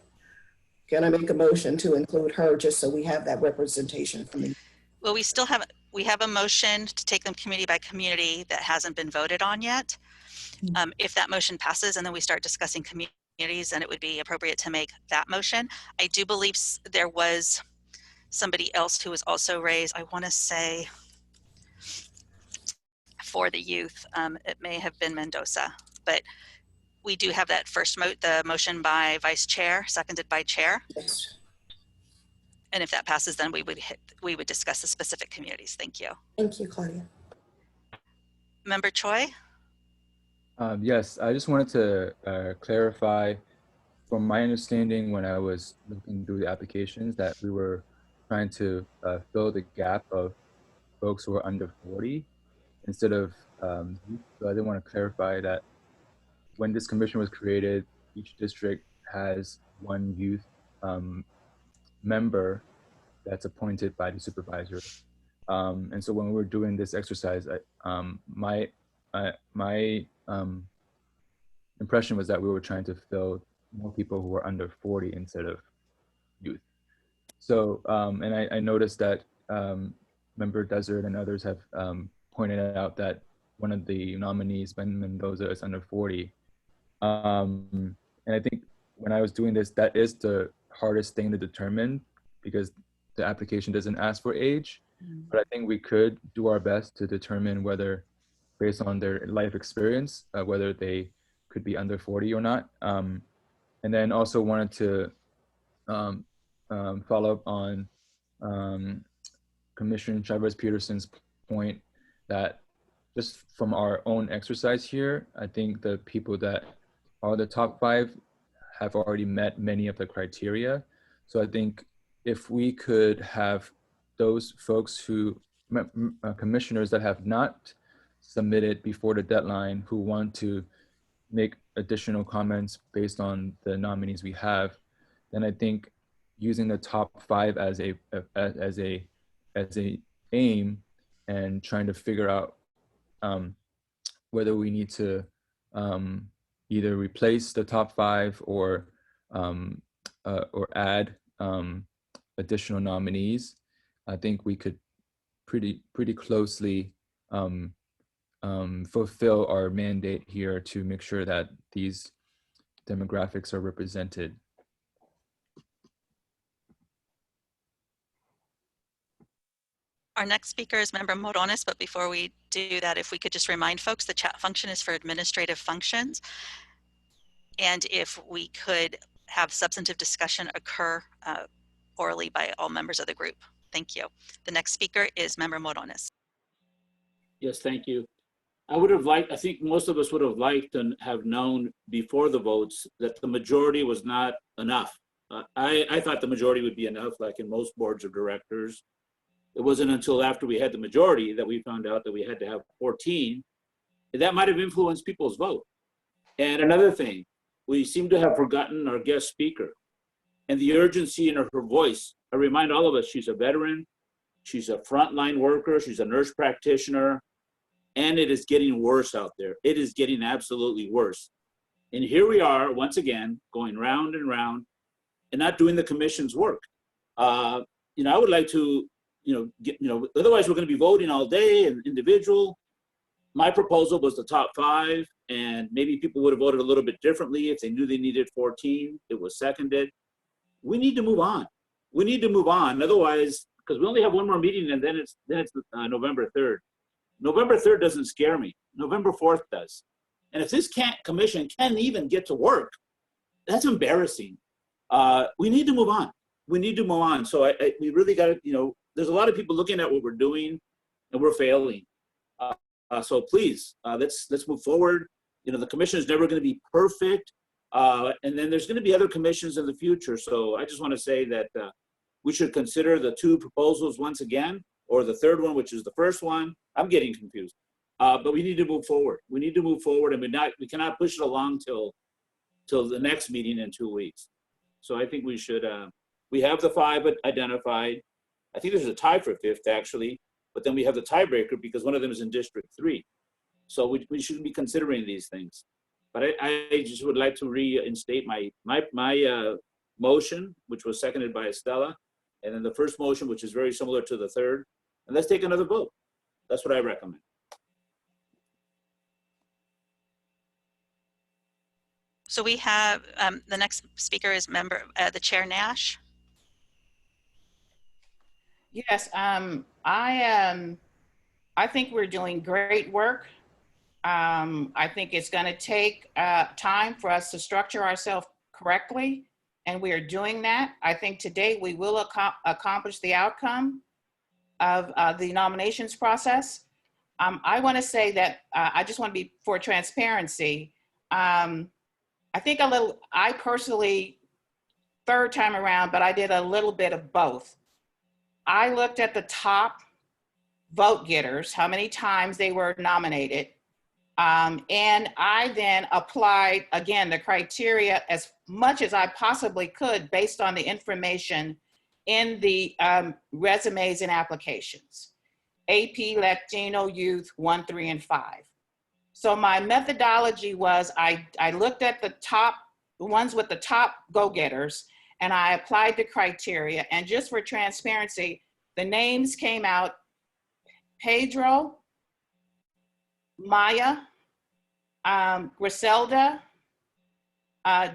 Speaker 18: can I make a motion to include her just so we have that representation from the?
Speaker 1: Well, we have a motion to take them community by community that hasn't been voted on yet. If that motion passes and then we start discussing communities, then it would be appropriate to make that motion. I do believe there was somebody else who was also raised, I want to say, for the youth. It may have been Mendoza, but we do have that first the motion by Vice Chair, seconded by Chair.
Speaker 18: Yes.
Speaker 1: And if that passes, then we would discuss the specific communities. Thank you.
Speaker 18: Thank you, Claudia.
Speaker 1: Member Choi?
Speaker 19: Yes, I just wanted to clarify, from my understanding when I was looking through the applications, that we were trying to fill the gap of folks who are under 40 instead of youth. So I did want to clarify that when this commission was created, each district has one youth member that's appointed by the supervisor. And so when we were doing this exercise, my impression was that we were trying to fill more people who were under 40 instead of youth. So, and I noticed that Member Desert and others have pointed out that one of the nominees, Ben Mendoza, is under 40. And I think when I was doing this, that is the hardest thing to determine because the application doesn't ask for age. But I think we could do our best to determine whether, based on their life experience, whether they could be under 40 or not. And then also wanted to follow up on Commissioner Chavez-Peterson's point that just from our own exercise here, I think the people that are the top 5 have already met many of the criteria. So I think if we could have those folks who, commissioners that have not submitted before the deadline who want to make additional comments based on the nominees we have, then I think using the top 5 as a aim and trying to figure out whether we need to either replace the top 5 or add additional nominees, I think we could pretty closely fulfill our mandate here to make sure that these demographics are represented.
Speaker 1: Our next speaker is Member Morones, but before we do that, if we could just remind folks, the chat function is for administrative functions. And if we could have substantive discussion occur orally by all members of the group. Thank you. The next speaker is Member Morones.
Speaker 5: Yes, thank you. I think most of us would have liked to have known before the votes that the majority was not enough. I thought the majority would be enough, like in most boards of directors. It wasn't until after we had the majority that we found out that we had to have 14. That might have influenced people's vote. And another thing, we seem to have forgotten our guest speaker and the urgency in her voice. I remind all of us, she's a veteran, she's a frontline worker, she's a nurse practitioner, and it is getting worse out there. It is getting absolutely worse. And here we are, once again, going round and round and not doing the commission's work. I would like to, otherwise we're going to be voting all day and individual. My proposal was the top 5, and maybe people would have voted a little bit differently if they knew they needed 14. It was seconded. We need to move on. We need to move on. Otherwise, because we only have one more meeting, and then it's November 3rd. November 3rd doesn't scare me. November 4th does. And if this commission can't even get to work, that's embarrassing. We need to move on. We need to move on. So we really got to, there's a lot of people looking at what we're doing, and we're failing. So please, let's move forward. The commission is never going to be perfect. And then there's going to be other commissions in the future. So I just want to say that we should consider the 2 proposals once again, or the 3rd one, which is the first one. I'm getting confused. But we need to move forward. We need to move forward, and we cannot push it along till the next meeting in 2 weeks. So I think we should, we have the 5 identified. I think there's a tie for 5th actually, but then we have the tiebreaker because one of them is in District 3. So we shouldn't be considering these things. But I just would like to reinstate my motion, which was seconded by Estella, and then the first motion, which is very similar to the 3rd. And let's take another vote. That's what I recommend.
Speaker 1: So we have the next speaker is the Chair Nash.
Speaker 2: Yes, I think we're doing great work. I think it's going to take time for us to structure ourselves correctly and we are doing that. I think today we will accomplish the outcome of the nominations process. I want to say that I just want to be for transparency. I think I personally, third time around, but I did a little bit of both. I looked at the top vote getters, how many times they were nominated. And I then applied, again, the criteria as much as I possibly could based on the information in the resumes and applications. AP Latino Youth 1, 3, and 5. So my methodology was I looked at the ones with the top go-getters, and I applied the criteria. And just for transparency, the names came out: Pedro, Maya, Griselda,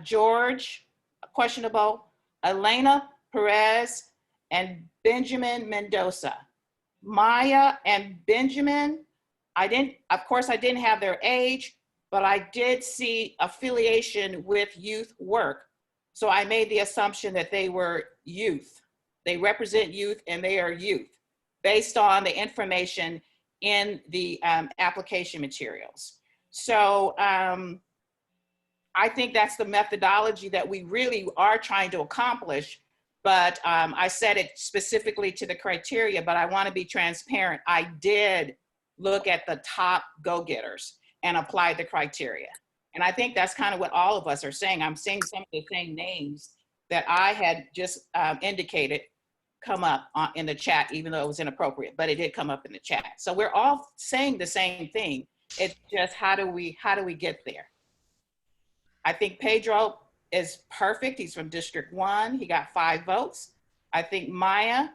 Speaker 2: George, questionable, Elena Perez, and Benjamin Mendoza. Maya and Benjamin, of course I didn't have their age, but I did see affiliation with youth work. So I made the assumption that they were youth. They represent youth and they are youth based on the information in the application materials. So I think that's the methodology that we really are trying to accomplish. But I said it specifically to the criteria, but I want to be transparent. I did look at the top go-getters and apply the criteria. And I think that's kind of what all of us are saying. I'm seeing some of the same names that I had just indicated come up in the chat, even though it was inappropriate, but it did come up in the chat. So we're all saying the same thing. It's just how do we get there? I think Pedro is perfect. He's from District 1. He got 5 votes. I think Maya,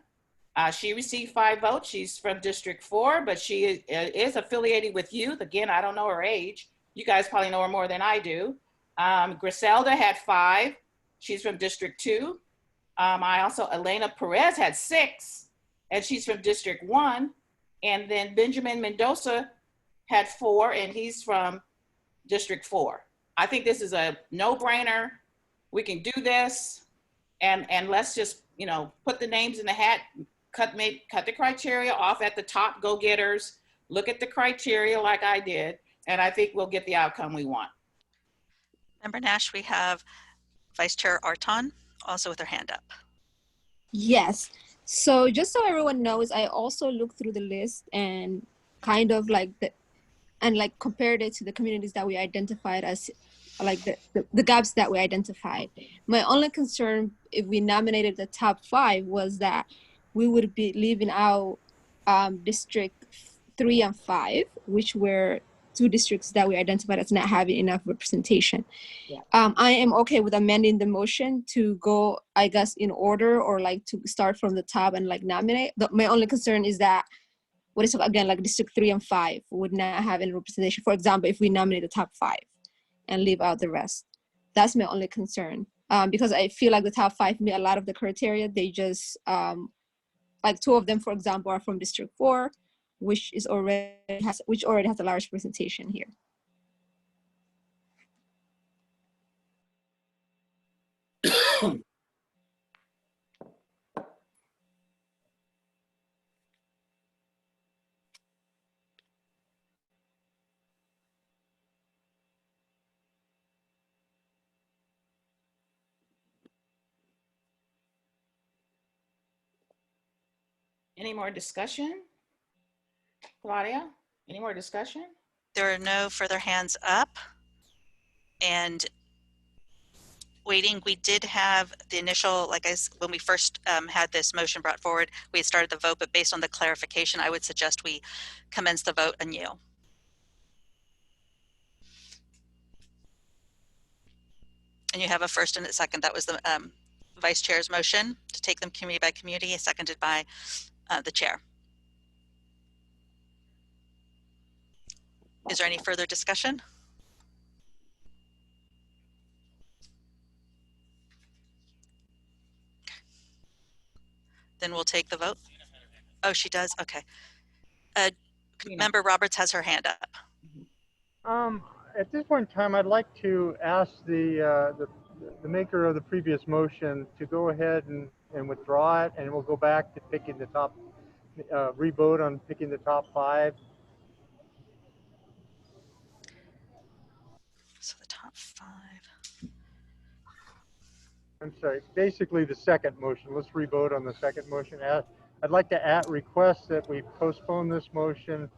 Speaker 2: she received 5 votes. She's from District 4, but she is affiliated with youth. Again, I don't know her age. You guys probably know her more than I do. Griselda had 5. She's from District 2. Elena Perez had 6, and she's from District 1. And then Benjamin Mendoza had 4, and he's from District 4. I think this is a no-brainer. We can do this, and let's just, put the names in the hat, cut the criteria off at the top go-getters, look at the criteria like I did, and I think we'll get the outcome we want.
Speaker 1: Member Nash, we have Vice Chair Arton also with her hand up.
Speaker 11: Yes. So just so everyone knows, I also looked through the list and kind of compared it to the communities that we identified as the gaps that we identified. My only concern if we nominated the top 5 was that we would be leaving out District 3 and 5, which were 2 districts that we identified as not having enough representation. Yeah. I am okay with amending the motion to go, I guess, in order or to start from the top and nominate. My only concern is that District 3 and 5 would not have any representation. For example, if we nominate the top 5 and leave out the rest. That's my only concern. Because I feel like the top 5 meet a lot of the criteria. They just, 2 of them, for example, are from District 4, which already has a large representation here.
Speaker 2: Any more discussion? Claudia, any more discussion?
Speaker 1: There are no further hands up. And waiting, we did have the initial, when we first had this motion brought forward, we had started the vote, but based on the clarification, I would suggest we commence the vote anew. And you have a first and a second. That was the Vice Chair's motion to take them community by community, seconded by the Chair. Is there any further discussion? Then we'll take the vote. Oh, she does? Okay. Member Roberts has her hand up.
Speaker 4: At this point in time, I'd like to ask the the maker of the previous motion to go ahead and withdraw it, and we'll go back to picking the top, re-vote on picking the top 5.
Speaker 1: So the top 5.
Speaker 4: I'm sorry, basically the second motion. Let's re-vote on the second motion. I'd like to request that we postpone this motion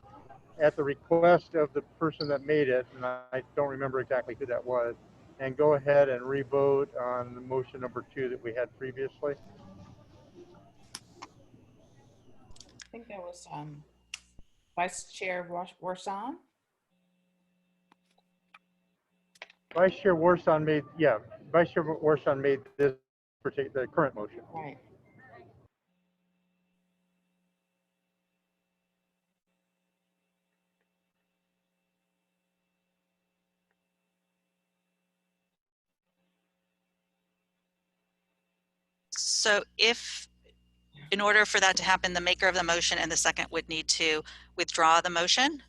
Speaker 4: at the request of the person that made it, and I don't remember exactly who that was, and go ahead and re-vote on the motion number 2 that we had previously.
Speaker 2: I think that was Vice Chair Warsan.
Speaker 4: Vice Chair Warsan made, yeah, Vice Chair Warsan made this particular, the current motion.
Speaker 2: Right.
Speaker 1: So if, in order for that to happen, the maker of the motion and the second would need to withdraw the motion,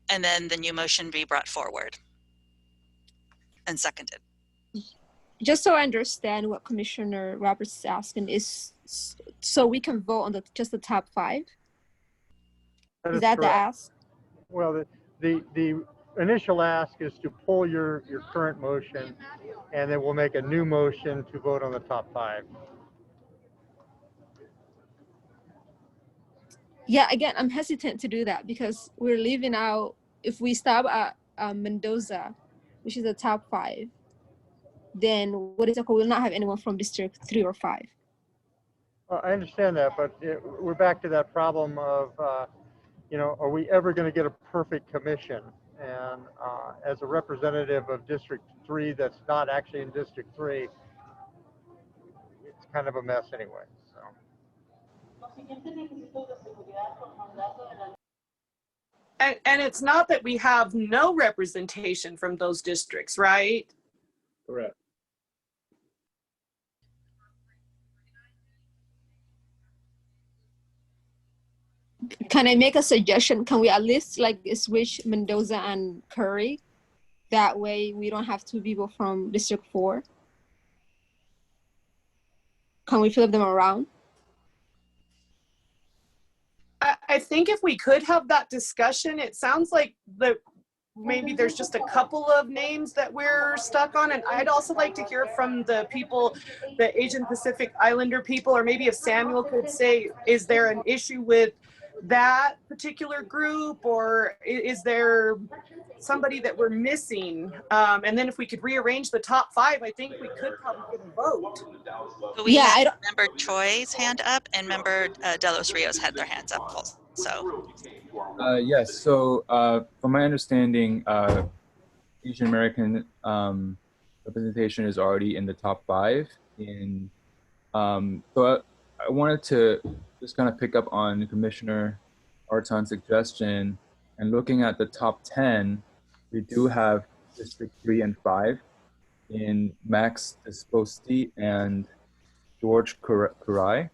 Speaker 1: and then the new motion be brought forward and seconded.
Speaker 11: Just so I understand what Commissioner Roberts is asking is, so we can vote on just the top 5? Is that the ask?
Speaker 4: Well, the initial ask is to pull your current motion, and then we'll make a new motion to vote on the top 5.
Speaker 11: Yeah, again, I'm hesitant to do that because we're leaving out, if we stop at Mendoza, which is the top 5, then what is it called? We'll not have anyone from District 3 or 5.
Speaker 4: I understand that, but we're back to that problem of, you know, are we ever going to get a perfect commission? And as a representative of District 3 that's not actually in District 3, it's kind of a mess anyway. So.
Speaker 16: And it's not that we have no representation from those districts, right?
Speaker 5: Correct.
Speaker 11: Can I make a suggestion? Can we at least like switch Mendoza and Curry? That way we don't have 2 people from District 4. Can we flip them around?
Speaker 16: I think if we could have that discussion, it sounds like maybe there's just a couple of names that we're stuck on. And I'd also like to hear from the people, the Asian Pacific Islander people, or maybe if Samuel could say, is there an issue with that particular group, or is there somebody that we're missing? And then if we could rearrange the top 5, I think we could probably get a vote.
Speaker 1: So we had member Choi's hand up and member Delos Rios had their hands up also.
Speaker 19: Yes, so from my understanding, Asian American representation is already in the top 5. So I wanted to just kind of pick up on Commissioner Arton's suggestion, and looking at the top 10, we do have District 3 and 5 in Max Esposti and George Kurai.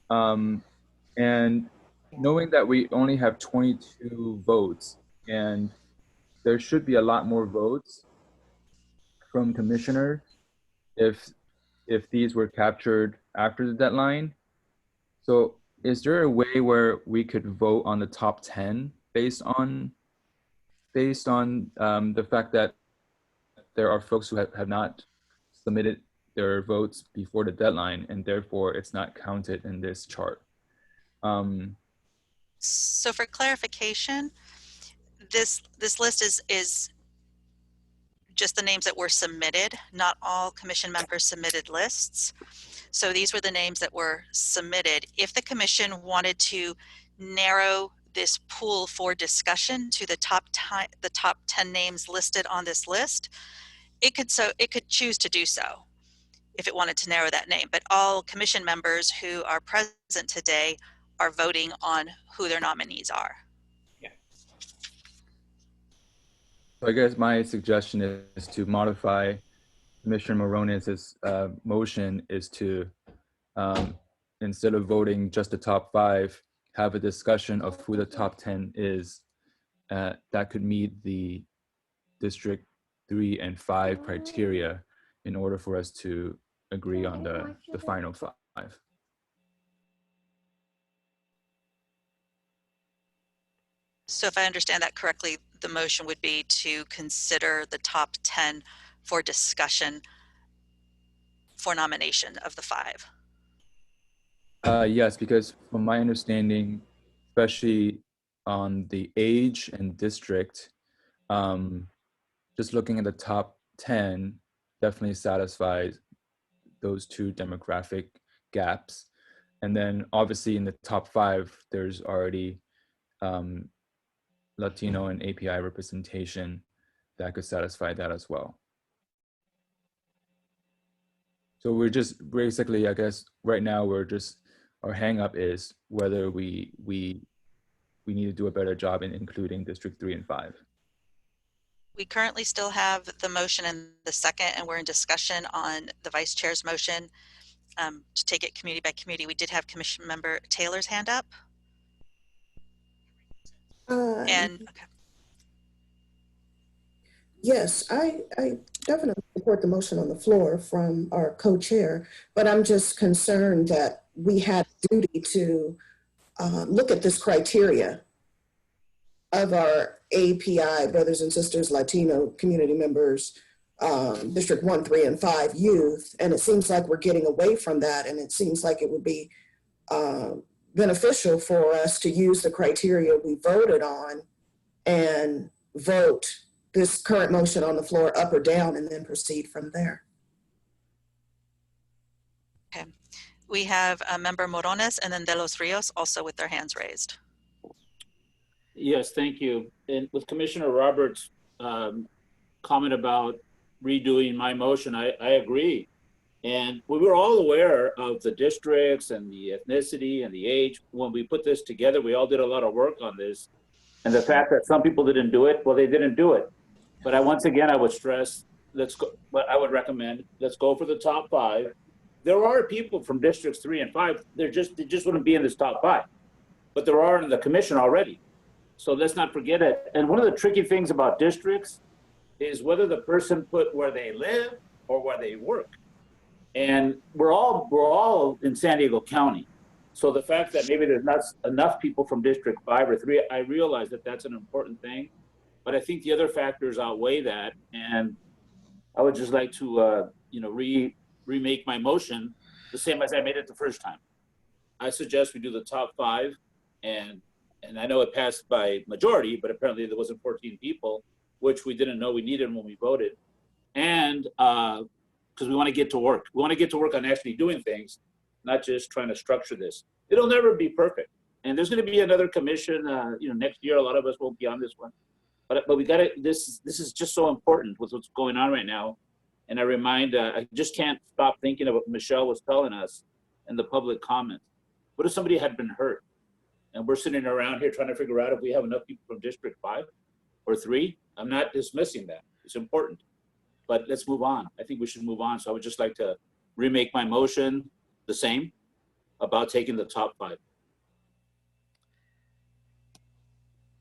Speaker 19: And knowing that we only have 22 votes, and there should be a lot more votes from commissioners if these were captured after the deadline. So is there a way where we could vote on the top 10 based on the fact that there are folks who have not submitted their votes before the deadline, and therefore it's not counted in this chart?
Speaker 1: So for clarification, this list is just the names that were submitted. Not all commission members submitted lists. So these were the names that were submitted. If the commission wanted to narrow this pool for discussion to the top 10 names listed on this list, it could choose to do so if it wanted to narrow that name. But all commission members who are present today are voting on who their nominees are.
Speaker 2: Yeah.
Speaker 19: So I guess my suggestion is to modify Commissioner Morones' motion is to, instead of voting just the top 5, have a discussion of who the top 10 is that could meet the District 3 and 5 criteria, in order for us to agree on the final 5.
Speaker 1: So if I understand that correctly, the motion would be to consider the top 10 for discussion for nomination of the 5.
Speaker 19: Yes, because from my understanding, especially on the age and district, just looking at the top 10 definitely satisfies those 2 demographic gaps. And then obviously in the top 5, there's already Latino and API representation that could satisfy that as well. So we're just basically, I guess, right now our hang up is whether we need to do a better job in including District 3 and 5.
Speaker 1: We currently still have the motion and the second, and we're in discussion on the Vice Chair's motion to take it community by community. We did have Commission Member Taylor's hand up. And okay.
Speaker 18: Yes, I definitely support the motion on the floor from our co-chair, but I'm just concerned that we had a duty to look at this criteria of our API brothers and sisters, Latino community members, District 1, 3, and 5 youth, and it seems like we're getting away from that, and it seems like it would be beneficial for us to use the criteria we voted on and vote this current motion on the floor up or down and then proceed from there.
Speaker 1: Okay. We have Member Morones and then De Los Rios also with their hands raised.
Speaker 5: Yes, thank you. And with Commissioner Roberts' comment about redoing my motion, I agree. And we were all aware of the districts and the ethnicity and the age. When we put this together, we all did a lot of work on this. And the fact that some people didn't do it, well, they didn't do it. But once again, I would stress, I would recommend, let's go for the top 5. There are people from districts 3 and 5, they just wouldn't be in this top 5. But there are in the commission already. So let's not forget it. And one of the tricky things about districts is whether the person put where they live or where they work. And we're all in San Diego County. So the fact that maybe there's not enough people from District 5 or 3, I realize that that's an important thing. But I think the other factors outweigh that. And I would just like to, remake my motion the same as I made it the first time. I suggest we do the top 5, and I know it passed by majority, but apparently there wasn't 14 people, which we didn't know we needed when we voted. And because we want to get to work. We want to get to work on actually doing things, not just trying to structure this. It'll never be perfect. And there's going to be another commission, next year. A lot of us won't be on this one. But we got to, this is just so important with what's going on right now. And I just can't stop thinking of what Michelle was telling us in the public comment. What if somebody had been hurt? And we're sitting around here trying to figure out if we have enough people from District 5 or 3. I'm not dismissing that. It's important. But let's move on. I think we should move on. So I would just like to remake my motion the same about taking the top 5.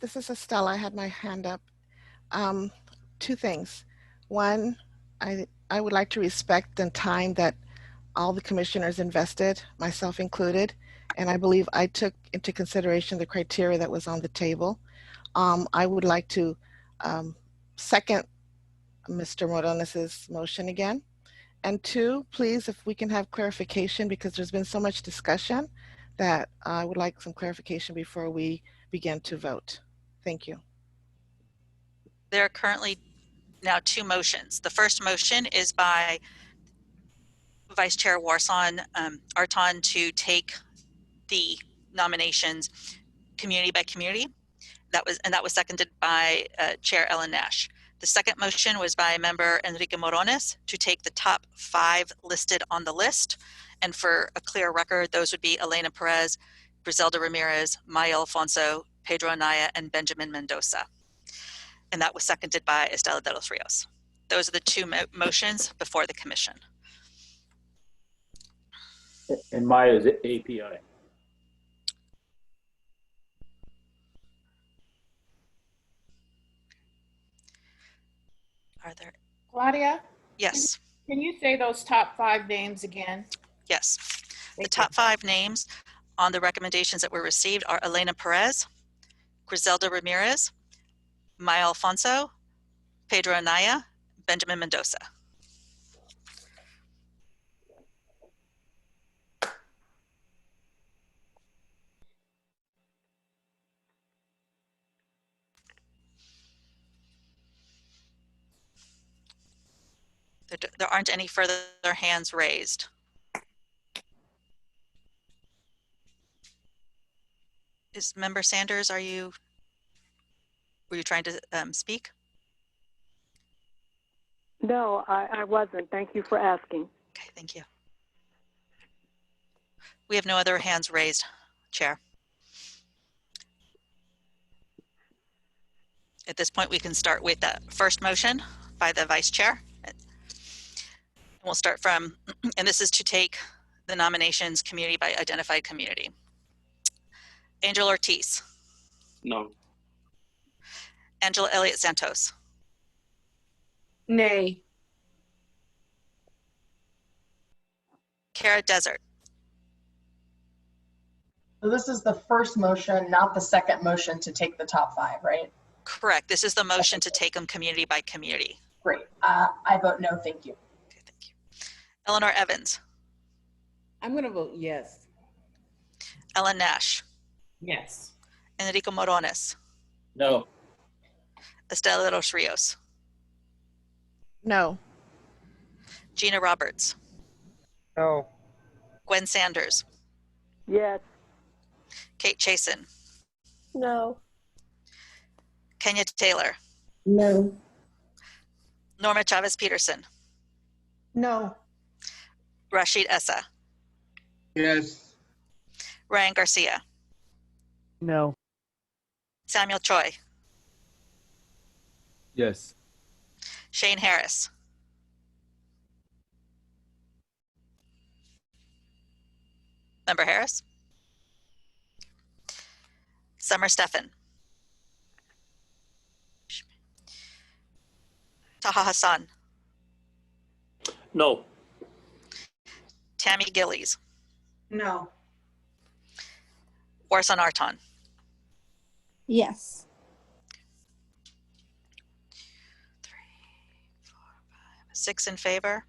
Speaker 10: This is Estella. I had my hand up. 2 things. One, I would like to respect the time that all the commissioners invested, myself included, and I believe I took into consideration the criteria that was on the table. I would like to second Mr. Morones' motion again. And 2, please, if we can have clarification, because there's been so much discussion that I would like some clarification before we begin to vote. Thank you.
Speaker 1: There are currently now 2 motions. The first motion is by Vice Chair Warsan Arton to take the nominations community by community. That was seconded by Chair Ellen Nash. The second motion was by Member Enrique Morones to take the top 5 listed on the list. And for a clear record, those would be Elena Perez, Griselda Ramirez, Maya Alfonso, Pedro Anaya, and Benjamin Mendoza. And that was seconded by Estela de los Rios. Those are the 2 motions before the commission.
Speaker 5: And Maya's API.
Speaker 1: Are there?
Speaker 2: Claudia?
Speaker 1: Yes.
Speaker 2: Can you say those top 5 names again?
Speaker 1: Yes. The top 5 names on the recommendations that were received are Elena Perez, Griselda Ramirez, Maya Alfonso, Pedro Anaya, Benjamin Mendoza. There aren't any further hands raised. Is Member Sanders, were you trying to speak?
Speaker 3: No, I wasn't. Thank you for asking.
Speaker 1: Okay, thank you. We have no other hands raised, Chair. At this point, we can start with the first motion by the Vice Chair. We'll start from, and this is to take the nominations community by identified community. Angel Ortiz.
Speaker 13: No.
Speaker 1: Angela Elliott Santos.
Speaker 16: Nay.
Speaker 1: Kara Desert.
Speaker 20: So this is the first motion, not the second motion to take the top 5, right?
Speaker 1: Correct. This is the motion to take them community by community.
Speaker 20: Great. I vote no, thank you.
Speaker 1: Okay, thank you. Eleanor Evans.
Speaker 12: I'm going to vote yes.
Speaker 1: Ellen Nash.
Speaker 2: Yes.
Speaker 1: Enrico Morones.
Speaker 5: No.
Speaker 1: Estela de los Rios.
Speaker 10: No.
Speaker 1: Gina Roberts.
Speaker 4: No.
Speaker 1: Gwen Sanders.
Speaker 3: Yes.
Speaker 1: Kate Chasen.
Speaker 11: No.
Speaker 1: Kenya Taylor.
Speaker 18: No.
Speaker 1: Norma Chavez Peterson.
Speaker 14: No.
Speaker 1: Rashid Essa.
Speaker 13: Yes.
Speaker 1: Ryan Garcia.
Speaker 13: No.
Speaker 1: Samuel Choi.
Speaker 19: Yes.
Speaker 1: Shane Harris. Member Harris. Summer Steffen. Taha Hassan.
Speaker 5: No.
Speaker 1: Tammy Gillies.
Speaker 20: No.
Speaker 1: Warsan Arton.
Speaker 11: Yes.
Speaker 1: 3, 4, 5, 6 in favor.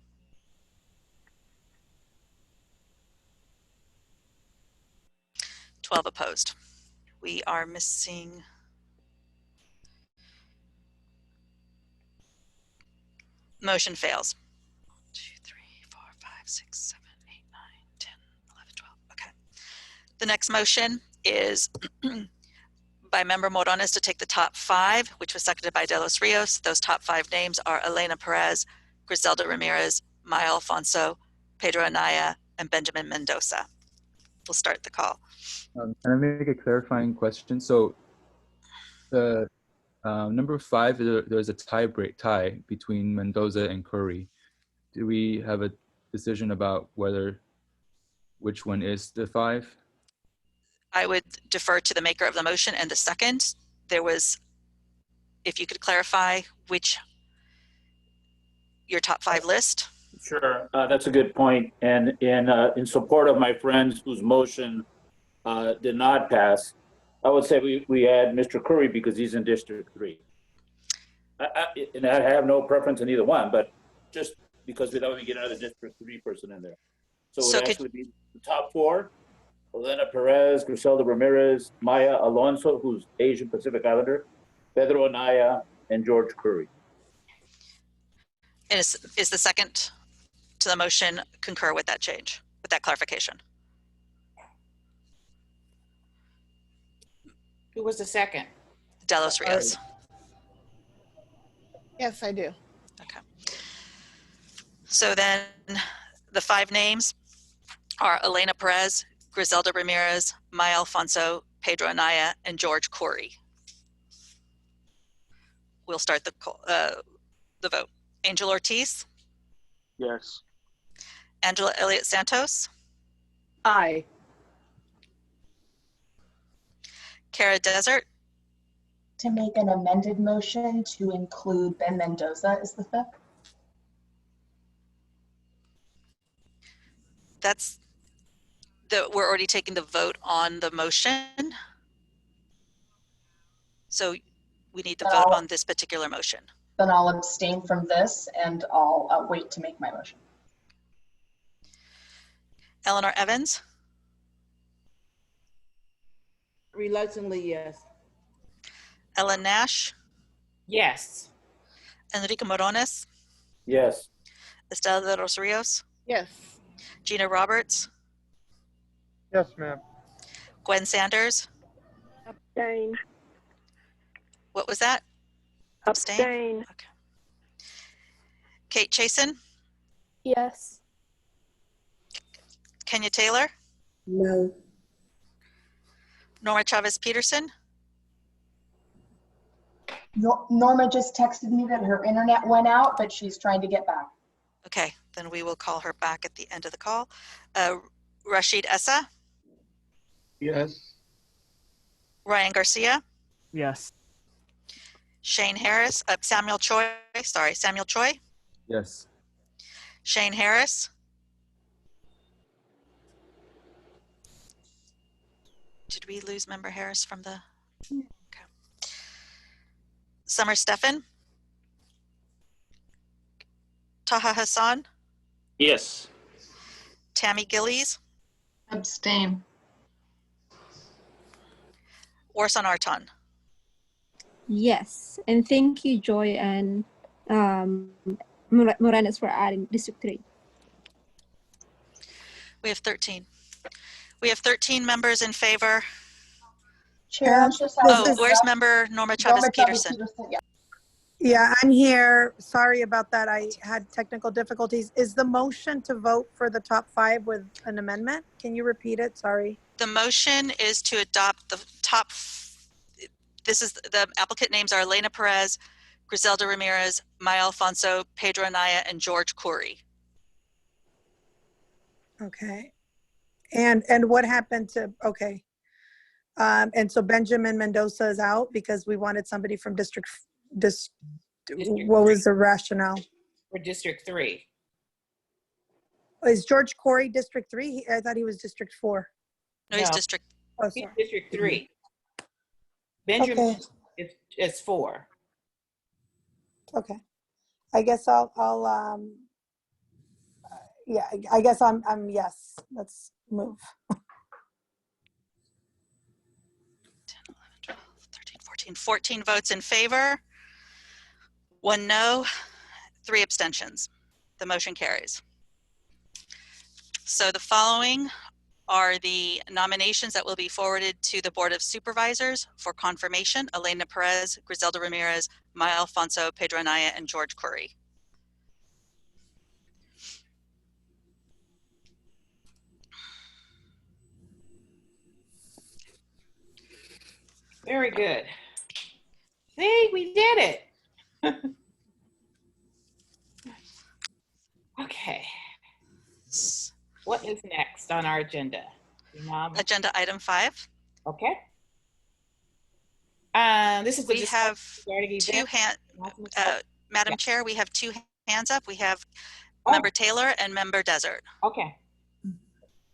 Speaker 1: (12) opposed. We are missing motion fails. 2, 3, 4, 5, 6, 7, 8, 9, 10, 11, 12. Okay. The next motion is by Member Morones to take the top 5, which was seconded by De Los Rios. Those top 5 names are Elena Perez, Griselda Ramirez, Maya Alfonso, Pedro Anaya, and Benjamin Mendoza. We'll start the call.
Speaker 19: Can I make a clarifying question? So the number 5, there's a tie between Mendoza and Curry. Do we have a decision about which one is the 5?
Speaker 1: I would defer to the maker of the motion and the second. There was, if you could clarify which your top 5 list.
Speaker 5: Sure, that's a good point. And in support of my friends whose motion did not pass, I would say we add Mr. Curry because he's in District 3. And I have no preference in either one, but just because we thought we get another District 3 person in there. So it would actually be the top 4, Elena Perez, Griselda Ramirez, Maya Alonso, who's Asian Pacific Islander, Pedro Anaya, and George Curry.
Speaker 1: And is the second to the motion concur with that change, with that clarification?
Speaker 2: Who was the second?
Speaker 1: De Los Rios.
Speaker 10: Yes, I do.
Speaker 1: Okay. So then the 5 names are Elena Perez, Griselda Ramirez, Maya Alfonso, Pedro Anaya, and George Corey. We'll start the vote. Angel Ortiz.
Speaker 13: Yes.
Speaker 1: Angela Elliott Santos.
Speaker 16: Aye.
Speaker 1: Kara Desert.
Speaker 20: To make an amended motion to include Ben Mendoza as the 5th.
Speaker 1: That's we're already taking the vote on the motion. So we need to
Speaker 20: Then
Speaker 1: vote
Speaker 20: I'll-
Speaker 1: on this particular motion.
Speaker 20: Then I'll abstain from this and I'll wait to make my motion.
Speaker 1: Eleanor Evans,
Speaker 12: Reluctantly, yes.
Speaker 1: Ellen Nash,
Speaker 2: Yes.
Speaker 1: Enrique Morones,
Speaker 5: Yes.
Speaker 1: Estela de los Rios,
Speaker 10: Yes.
Speaker 1: Gina Roberts,
Speaker 4: Yes, ma'am.
Speaker 1: Gwen Sanders.
Speaker 3: Abstain.
Speaker 1: What was that?
Speaker 3: Abstain.
Speaker 1: Okay. Kate Chasen,
Speaker 11: Yes.
Speaker 1: Kenya Taylor,
Speaker 18: No.
Speaker 1: Norma Chavez Peterson,
Speaker 20: Norma just texted me that her internet went out, but she's trying to get back.
Speaker 1: okay, then we will call her back at the end of the call. Rashid Essa,
Speaker 13: Yes.
Speaker 1: Ryan Garcia,
Speaker 13: Yes.
Speaker 1: Shane Harris, Samuel Choi, Samuel Choi,
Speaker 19: Yes.
Speaker 1: Shane Harris. Did we lose member Harris from the, okay. Summer Stefan, Taha Hassan,
Speaker 13: Yes.
Speaker 1: Tammy Gillies,
Speaker 6: Abstain.
Speaker 1: Warsan Arton.
Speaker 11: Yes. And thank you, Joy and Morenes for adding District 3.
Speaker 1: We have 13. We have 13 members in favor.
Speaker 20: Chair, I'm so sorry.
Speaker 1: Oh, where's member Norma Chavez Peterson?
Speaker 20: Yeah.
Speaker 21: Yeah, I'm here. Sorry about that. I had technical difficulties. Is the motion to vote for the top 5 with an amendment? Can you repeat it? Sorry.
Speaker 1: The motion is to adopt the top, this is, the applicant names are Elena Perez, Griselda Ramirez, Maya Alfonso, Pedro Anaya, and George Corey.
Speaker 21: Okay. And what happened to, okay. And so Benjamin Mendoza is out because we wanted somebody from District what was the rationale?
Speaker 2: For District 3.
Speaker 21: Is George Corey District 3? I thought he was District 4.
Speaker 1: No, he's District.
Speaker 21: Oh,
Speaker 2: He's
Speaker 21: sorry.
Speaker 2: District 3. Benjamin
Speaker 21: Okay.
Speaker 2: is 4.
Speaker 21: Okay. I guess I'll yeah, I guess I'm yes. Let's move.
Speaker 1: 14 votes in favor, 1 no, 3 abstentions. The motion carries. So the following are the nominations that will be forwarded to the Board of Supervisors for confirmation: Elena Perez, Griselda Ramirez, Maya Alfonso, Pedro Anaya, and George Curry.
Speaker 2: Very good. See, we did it. Okay. What is next on our agenda?
Speaker 1: Agenda item 5.
Speaker 2: Okay. This is
Speaker 1: we have two hands, Madam Chair, we have 2 hands up. We have Member Taylor and Member Desert.
Speaker 2: Okay.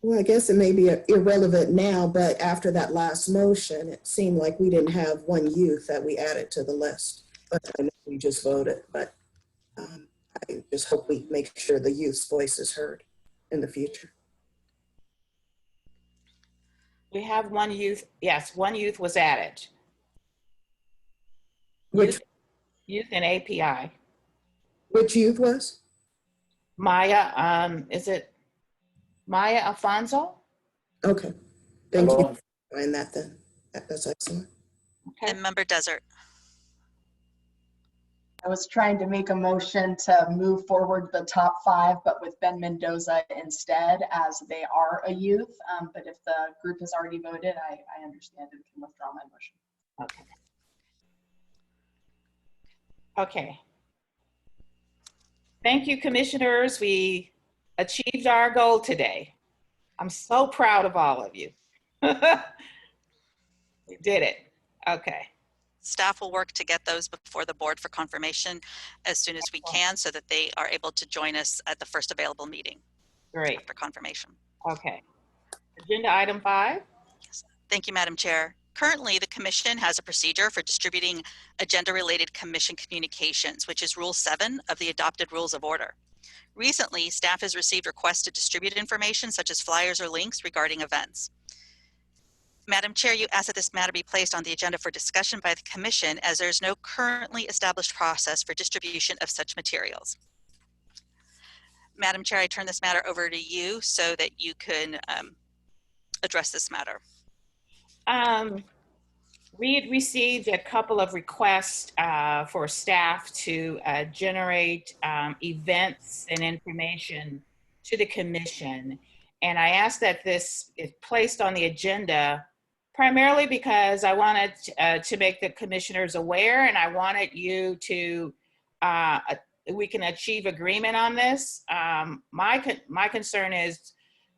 Speaker 18: Well, I guess it may be irrelevant now, but after that last motion, it seemed like we didn't have one youth that we added to the list. But I know we just voted, but I just hope we make sure the youth's voice is heard in the future.
Speaker 2: We have 1 youth. Yes, 1 youth was added.
Speaker 18: Which
Speaker 2: youth and API.
Speaker 18: Which youth was?
Speaker 2: Maya, is it Maya Alfonso?
Speaker 18: Okay, thank you for doing that then. That's excellent.
Speaker 1: Okay. And Member Desert.
Speaker 20: I was trying to make a motion to move forward the top 5, but with Ben Mendoza instead, as they are a youth. But if the group has already voted, I understand and can withdraw my motion.
Speaker 2: Okay. Okay. Thank you, commissioners. We achieved our goal today. I'm so proud of all of you. We did it. Okay.
Speaker 1: Staff will work to get those before the board for confirmation as soon as we can so that they are able to join us at the first available meeting.
Speaker 2: Great.
Speaker 1: after confirmation.
Speaker 2: Okay. Agenda item 5.
Speaker 1: Thank you, Madam Chair. Currently, the Commission has a procedure for distributing agenda-related Commission communications, which is Rule 7 of the adopted Rules of Order. Recently, staff has received requests to distribute information such as flyers or links regarding events. Madam Chair, you asked that this matter be placed on the agenda for discussion by the Commission as there is no currently established process for distribution of such materials. Madam Chair, I turn this matter over to you so that you can address this matter.
Speaker 2: We had received a couple of requests for staff to generate events and information to the Commission. And I asked that this is placed on the agenda primarily because I wanted to make the commissioners aware, and I wanted you to, we can achieve agreement on this. My concern is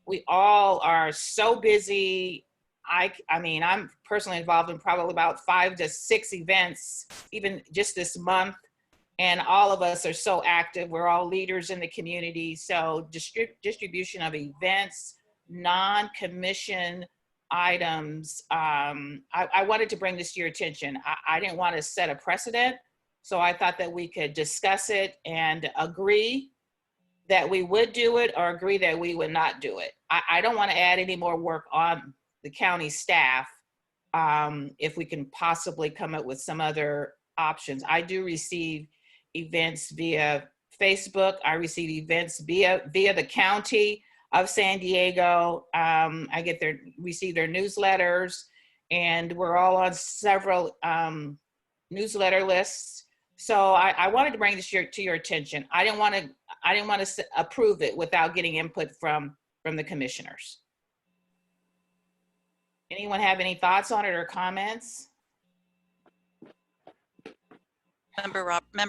Speaker 2: we all are so busy. I mean, I'm personally involved in probably about 5 to 6 events, even just this month. And all of us are so active. We're all leaders in the community. So distribution of events, non-commission items. I wanted to bring this to your attention. I didn't want to set a precedent. So I thought that we could discuss it and agree that we would do it or agree that we would not do it. I don't want to add any more work on the county staff if we can possibly come up with some other options. I do receive events via Facebook. I receive events via the county of San Diego. I receive their newsletters, and we're all on several newsletter lists. So I wanted to bring this to your attention. I didn't want to approve it without getting input from the commissioners. Anyone have any thoughts on it or comments?
Speaker 1: Member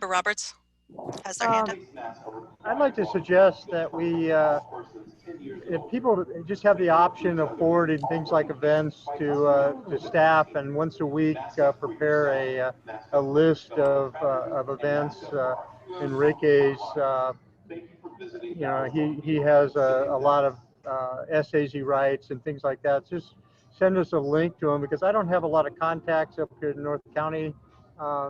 Speaker 1: Roberts has their hand up.
Speaker 4: I'd like to suggest that we, if people just have the option of forwarding things like events to staff, and once a week prepare a list of events. Enrique's, you know, he has a lot of essays he writes and things like that. Just send us a link to him, because I don't have a lot of contacts up here in North County. I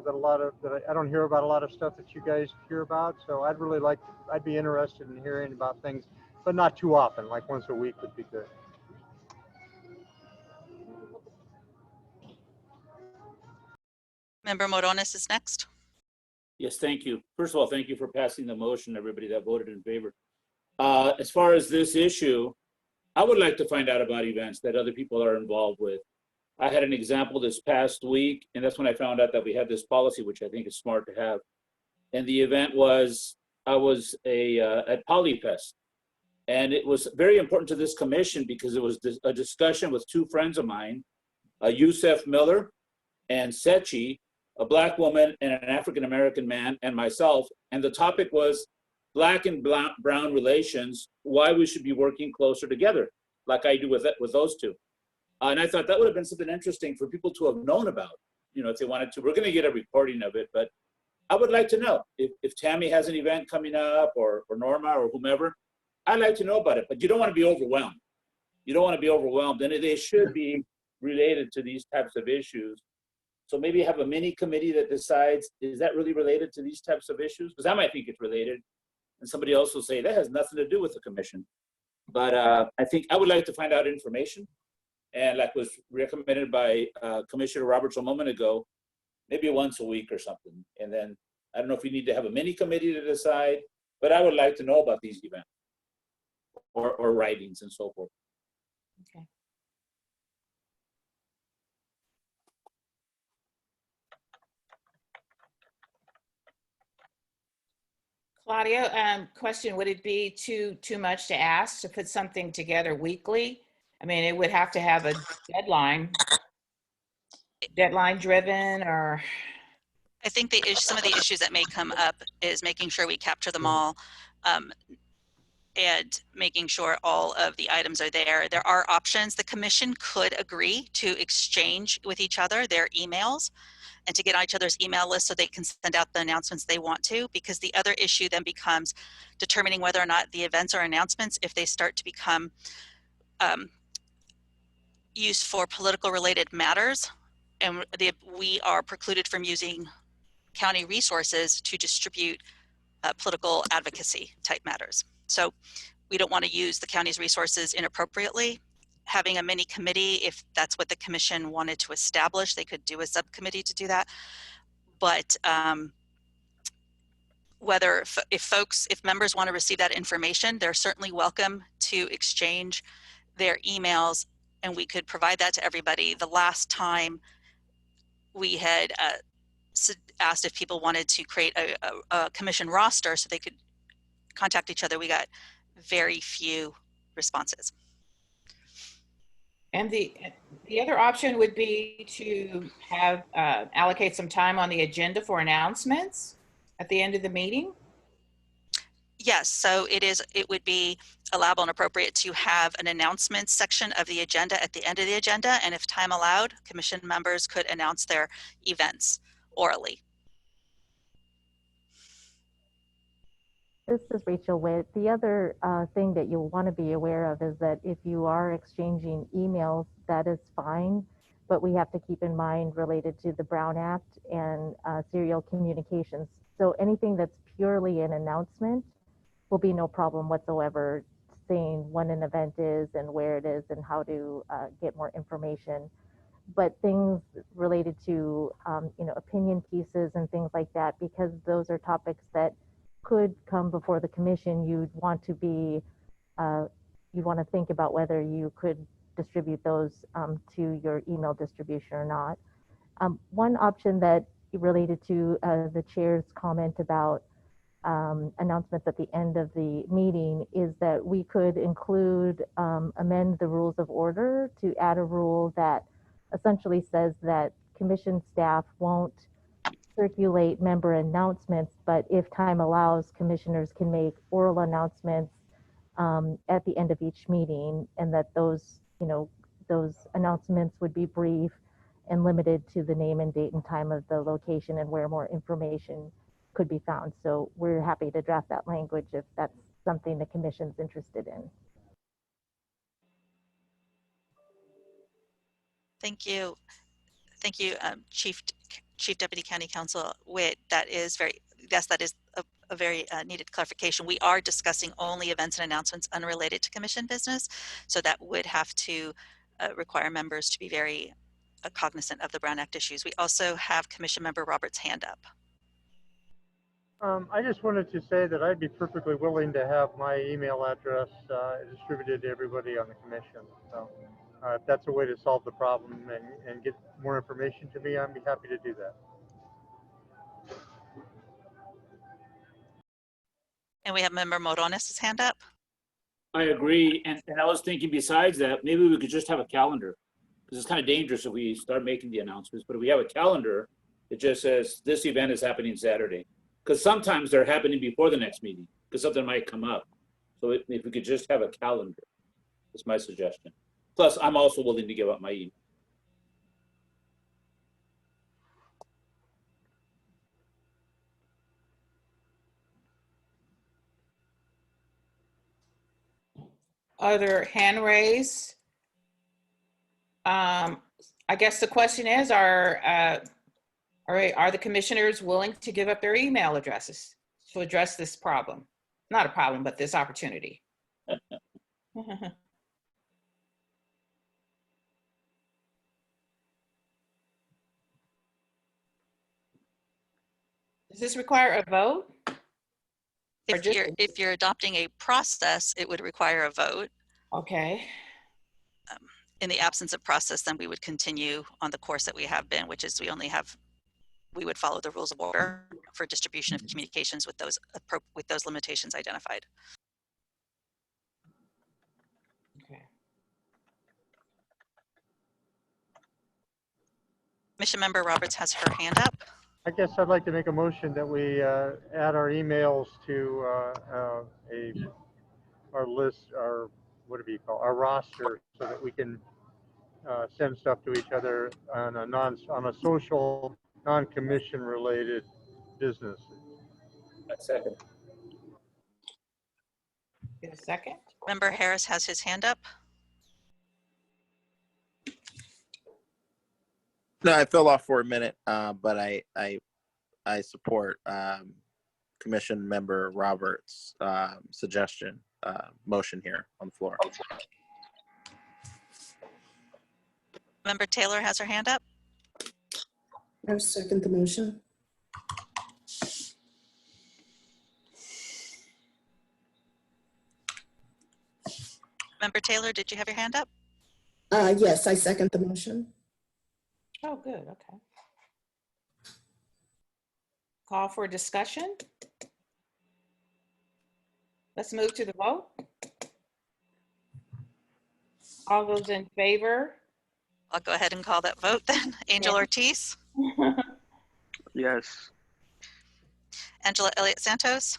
Speaker 4: don't hear about a lot of stuff that you guys hear about. So I'd be interested in hearing about things, but not too often, like once a week would be good.
Speaker 1: Member Morones is next.
Speaker 5: Yes, thank you. First of all, thank you for passing the motion, everybody that voted in favor. As far as this issue, I would like to find out about events that other people are involved with. I had an example this past week, and that's when I found out that we had this policy, which I think is smart to have. And the event was, I was at Polyfest, and it was very important to this commission because it was a discussion with 2 friends of mine, Yusef Miller and Sechi, a Black woman and an African-American man, and myself. And the topic was Black and brown relations, why we should be working closer together, like I do with those 2. And I thought that would have been something interesting for people to have known about, you know, if they wanted to. We're going to get a recording of it, but I would like to know if Tammy has an event coming up, or Norma, or whomever. I'd like to know about it, but you don't want to be overwhelmed. You don't want to be overwhelmed, and they should be related to these types of issues. So maybe have a mini committee that decides, is that really related to these types of issues? Because I might think it's related, and somebody else will say that has nothing to do with the commission. But I think I would like to find out information. And like was recommended by Commissioner Roberts a moment ago, maybe once a week or something. And then I don't know if we need to have a mini committee to decide, but I would like to know about these events or writings and so forth.
Speaker 2: Okay. Claudia, question, would it be too much to ask to put something together weekly? I mean, it would have to have a deadline driven, or?
Speaker 1: I think some of the issues that may come up is making sure we capture them all, and making sure all of the items are there. There are options. The commission could agree to exchange with each other their emails, and to get on each other's email list so they can send out the announcements they want to, because the other issue then becomes determining whether or not the events or announcements, if they start to become used for political related matters, and we are precluded from using county resources to distribute political advocacy type matters. So we don't want to use the county's resources inappropriately. Having a mini committee, if that's what the commission wanted to establish, they could do a subcommittee to do that. But if members want to receive that information, they're certainly welcome to exchange their emails, and we could provide that to everybody. The last time we had asked if people wanted to create a commission roster so they could contact each other, we got very few responses.
Speaker 2: And the other option would be to have allocate some time on the agenda for announcements at the end of the meeting.
Speaker 1: Yes, so it would be allowable and appropriate to have an announcements section of the agenda at the end of the agenda, and if time allowed, commission members could announce their events orally.
Speaker 15: This is Rachel Witt. The other thing that you'll want to be aware of is that if you are exchanging emails, that is fine, but we have to keep in mind related to the Brown Act and serial communications. So anything that's purely an announcement will be no problem whatsoever, saying when an event is and where it is and how to get more information. But things related to opinion pieces and things like that, because those are topics that could come before the commission, you'd want to think about whether you could distribute those to your email distribution or not. One option that related to the chair's comment about announcements at the end of the meeting is that we could amend the rules of order to add a rule that essentially says that commission staff won't circulate member announcements, but if time allows, commissioners can make oral announcements at the end of each meeting, and that those announcements would be brief and limited to the name and date and time of the location and where more information could be found. So we're happy to draft that language if that's something the commission's interested in.
Speaker 1: Thank you. Thank you, Chief Deputy County Counsel Witt. That is a very needed clarification. We are discussing only events and announcements unrelated to commission business, so that would have to require members to be very cognizant of the Brown Act issues. We also have Commission Member Roberts' hand up.
Speaker 4: I just wanted to say that I'd be perfectly willing to have my email address distributed to everybody on the commission. So if that's a way to solve the problem and get more information to me, I'd be happy to do that.
Speaker 1: And we have Member Morones' hand up.
Speaker 5: I agree, and I was thinking besides that, maybe we could just have a calendar, because it's kind of dangerous if we start making the announcements, but if we have a calendar, it just says this event is happening Saturday, because sometimes they're happening before the next meeting, because something might come up. So if we could just have a calendar, that's my suggestion. Plus, I'm also willing to give up my email.
Speaker 2: Other hand raised? I guess the question is, are the commissioners willing to give up their email addresses to address this problem? Not a problem, but this opportunity. Does this require a vote?
Speaker 1: If you're adopting a process, it would require a vote.
Speaker 2: Okay.
Speaker 1: In the absence of process, then we would continue on the course that we have been, which is we would follow the rules of order for distribution of communications with those limitations identified.
Speaker 2: Okay.
Speaker 4: Commission Member Roberts has her hand up. I guess I'd like to make a motion that we add our emails to our list, our our roster, so that we can send stuff to each other on a social non-commission related business.
Speaker 5: Second.
Speaker 2: Get a second?
Speaker 1: Member Harris has his hand up.
Speaker 17: No, I fell off for a minute, but I support Commission Member Roberts' suggestion, motion here on the floor.
Speaker 1: Member Taylor has her hand up.
Speaker 18: I second the motion.
Speaker 1: Member Taylor, did you have your hand up?
Speaker 18: Yes, I second the motion.
Speaker 2: Oh, good, okay. Call for discussion. Let's move to the vote. All those in favor?
Speaker 1: I'll go ahead and call that vote then. Angel Ortiz,
Speaker 13: Yes.
Speaker 1: Angela Elliott Santos,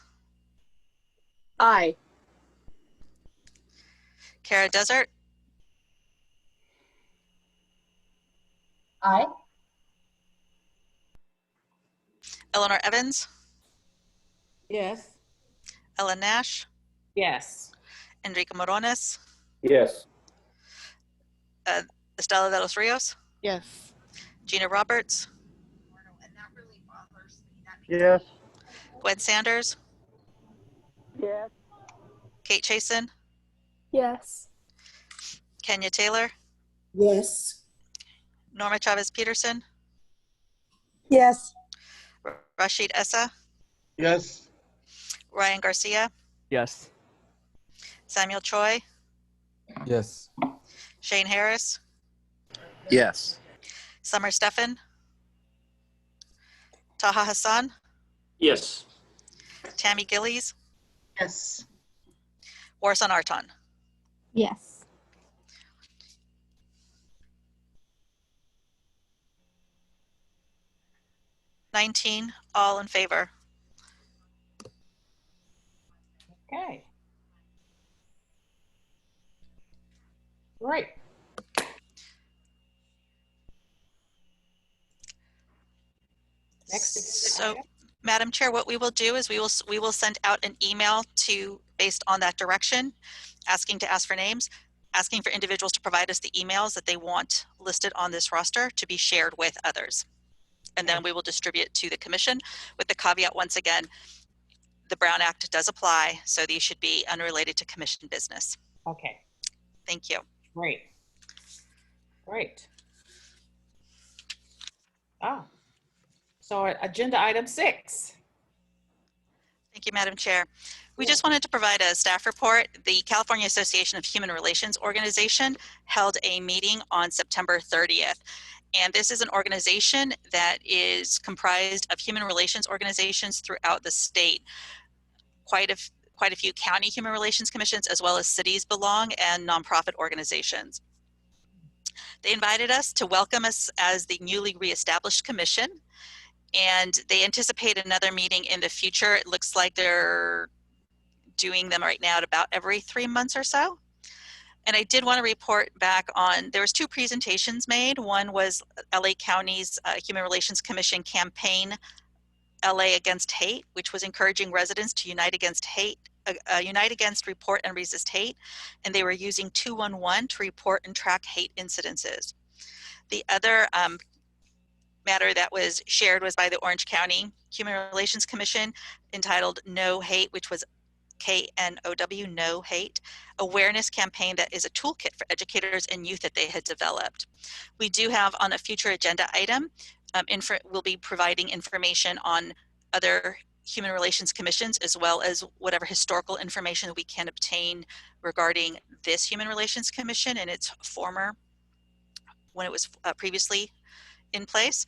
Speaker 16: Aye.
Speaker 1: Kara Desert,
Speaker 20: Aye.
Speaker 1: Eleanor Evans,
Speaker 12: Yes.
Speaker 1: Ellen Nash,
Speaker 2: Yes.
Speaker 1: Enrique Morones,
Speaker 5: Yes.
Speaker 1: Estela de los Rios,
Speaker 10: Yes.
Speaker 1: Gina Roberts,
Speaker 4: Yes.
Speaker 1: Gwen Sanders,
Speaker 3: Yes.
Speaker 1: Kate Chasen,
Speaker 11: Yes.
Speaker 1: Kenya Taylor,
Speaker 18: Yes.
Speaker 1: Norma Chavez Peterson,
Speaker 21: Yes.
Speaker 1: Rashid Essa,
Speaker 13: Yes.
Speaker 1: Ryan Garcia,
Speaker 13: Yes.
Speaker 1: Samuel Choi,
Speaker 19: Yes.
Speaker 1: Shane Harris,
Speaker 17: Yes.
Speaker 1: Summer Steffen, Taha Hassan,
Speaker 13: Yes.
Speaker 1: Tammy Gillies,
Speaker 20: Yes.
Speaker 1: Warsan Arton.
Speaker 11: Yes.
Speaker 1: $19, all in favor.
Speaker 2: Okay. Great. Next is
Speaker 1: So, Madam Chair, what we will do is we will send out an email based on that direction, asking for names, asking for individuals to provide us the emails that they want listed on this roster to be shared with others. And then we will distribute to the commission with the caveat, once again, the Brown Act does apply, so these should be unrelated to commission business.
Speaker 2: Okay.
Speaker 1: Thank you.
Speaker 2: Great. Great. So agenda item 6.
Speaker 1: Thank you, Madam Chair. We just wanted to provide a staff report. The California Association of Human Relations Organization held a meeting on September 30th. And this is an organization that is comprised of human relations organizations throughout the state. Quite a few county human relations commissions, as well as cities belong, and nonprofit organizations. They invited us to welcome us as the newly reestablished commission, and they anticipate another meeting in the future. It looks like they're doing them right now at about every 3 months or so. And I did want to report back on, there was 2 presentations made. One was LA County's Human Relations Commission campaign, LA Against Hate, which was encouraging residents to unite against hate, unite against, report, and resist hate. And they were using 211 to report and track hate incidences. The other matter that was shared was by the Orange County Human Relations Commission, entitled No Hate, which was KNOW, No Hate, awareness campaign that is a toolkit for educators and youth that they had developed. We do have on a future agenda item, we'll be providing information on other human relations commissions, as well as whatever historical information we can obtain regarding this Human Relations Commission and its former, when it was previously in place,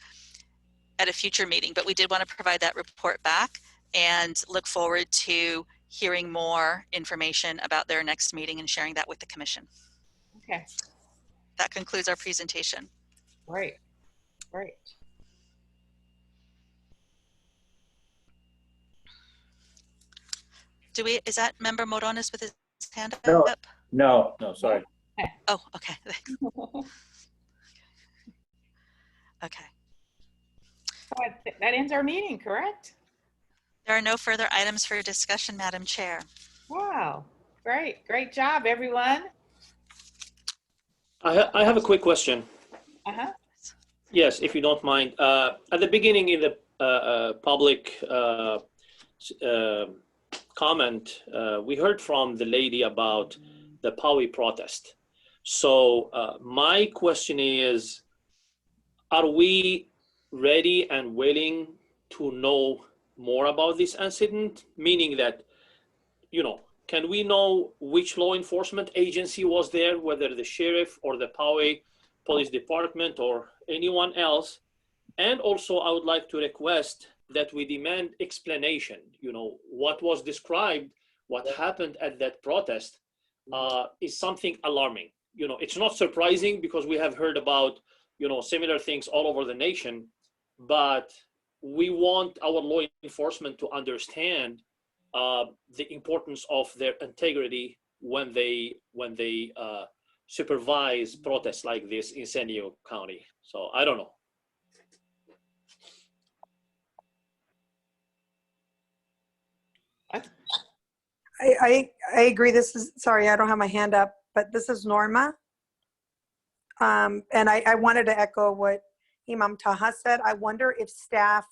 Speaker 1: at a future meeting. But we did want to provide that report back and look forward to hearing more information about their next meeting and sharing that with the commission.
Speaker 2: Okay.
Speaker 1: That concludes our presentation.
Speaker 2: Great. Great.
Speaker 1: Is that Member Morones with his hand
Speaker 5: No.
Speaker 1: up?
Speaker 5: No, sorry.
Speaker 1: Oh, okay. Okay.
Speaker 2: That ends our meeting, correct?
Speaker 1: There are no further items for discussion, Madam Chair.
Speaker 2: Wow, great job, everyone.
Speaker 13: I have a quick question.
Speaker 2: Uh-huh.
Speaker 13: Yes, if you don't mind. At the beginning in the public comment, we heard from the lady about the Paui protest. So my question is, are we ready and willing to know more about this incident? Meaning that, you know, can we know which law enforcement agency was there, whether the sheriff or the Paui Police Department or anyone else? And also I would like to request that we demand explanation, you know, what was described, what happened at that protest is something alarming. You know, it's not surprising because we have heard about, you know, similar things all over the nation, but we want our law enforcement to understand the importance of their integrity when they supervise protests like this in San Diego County. So I don't know.
Speaker 21: I agree. This is, sorry, I don't have my hand up, but this is Norma. And I wanted to echo what Imam Taha said. I wonder if staff,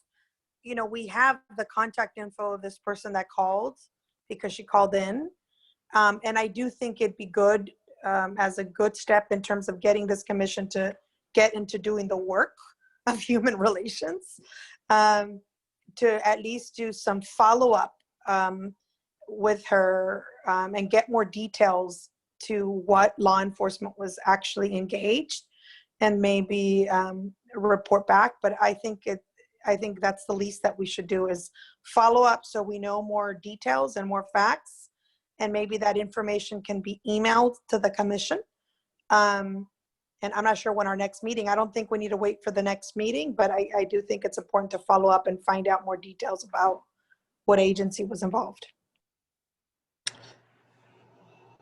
Speaker 21: you know, we have the contact info of this person that called because she called in. And I do think it'd be good as a good step in terms of getting this commission to get into doing the work of human relations, to at least do some follow-up with her and get more details to what law enforcement was actually engaged and maybe report back. But I think that's the least that we should do is follow up so we know more details and more facts, and maybe that information can be emailed to the commission. And I'm not sure when our next meeting, I don't think we need to wait for the next meeting, but I do think it's important to follow up and find out more details about what agency was involved.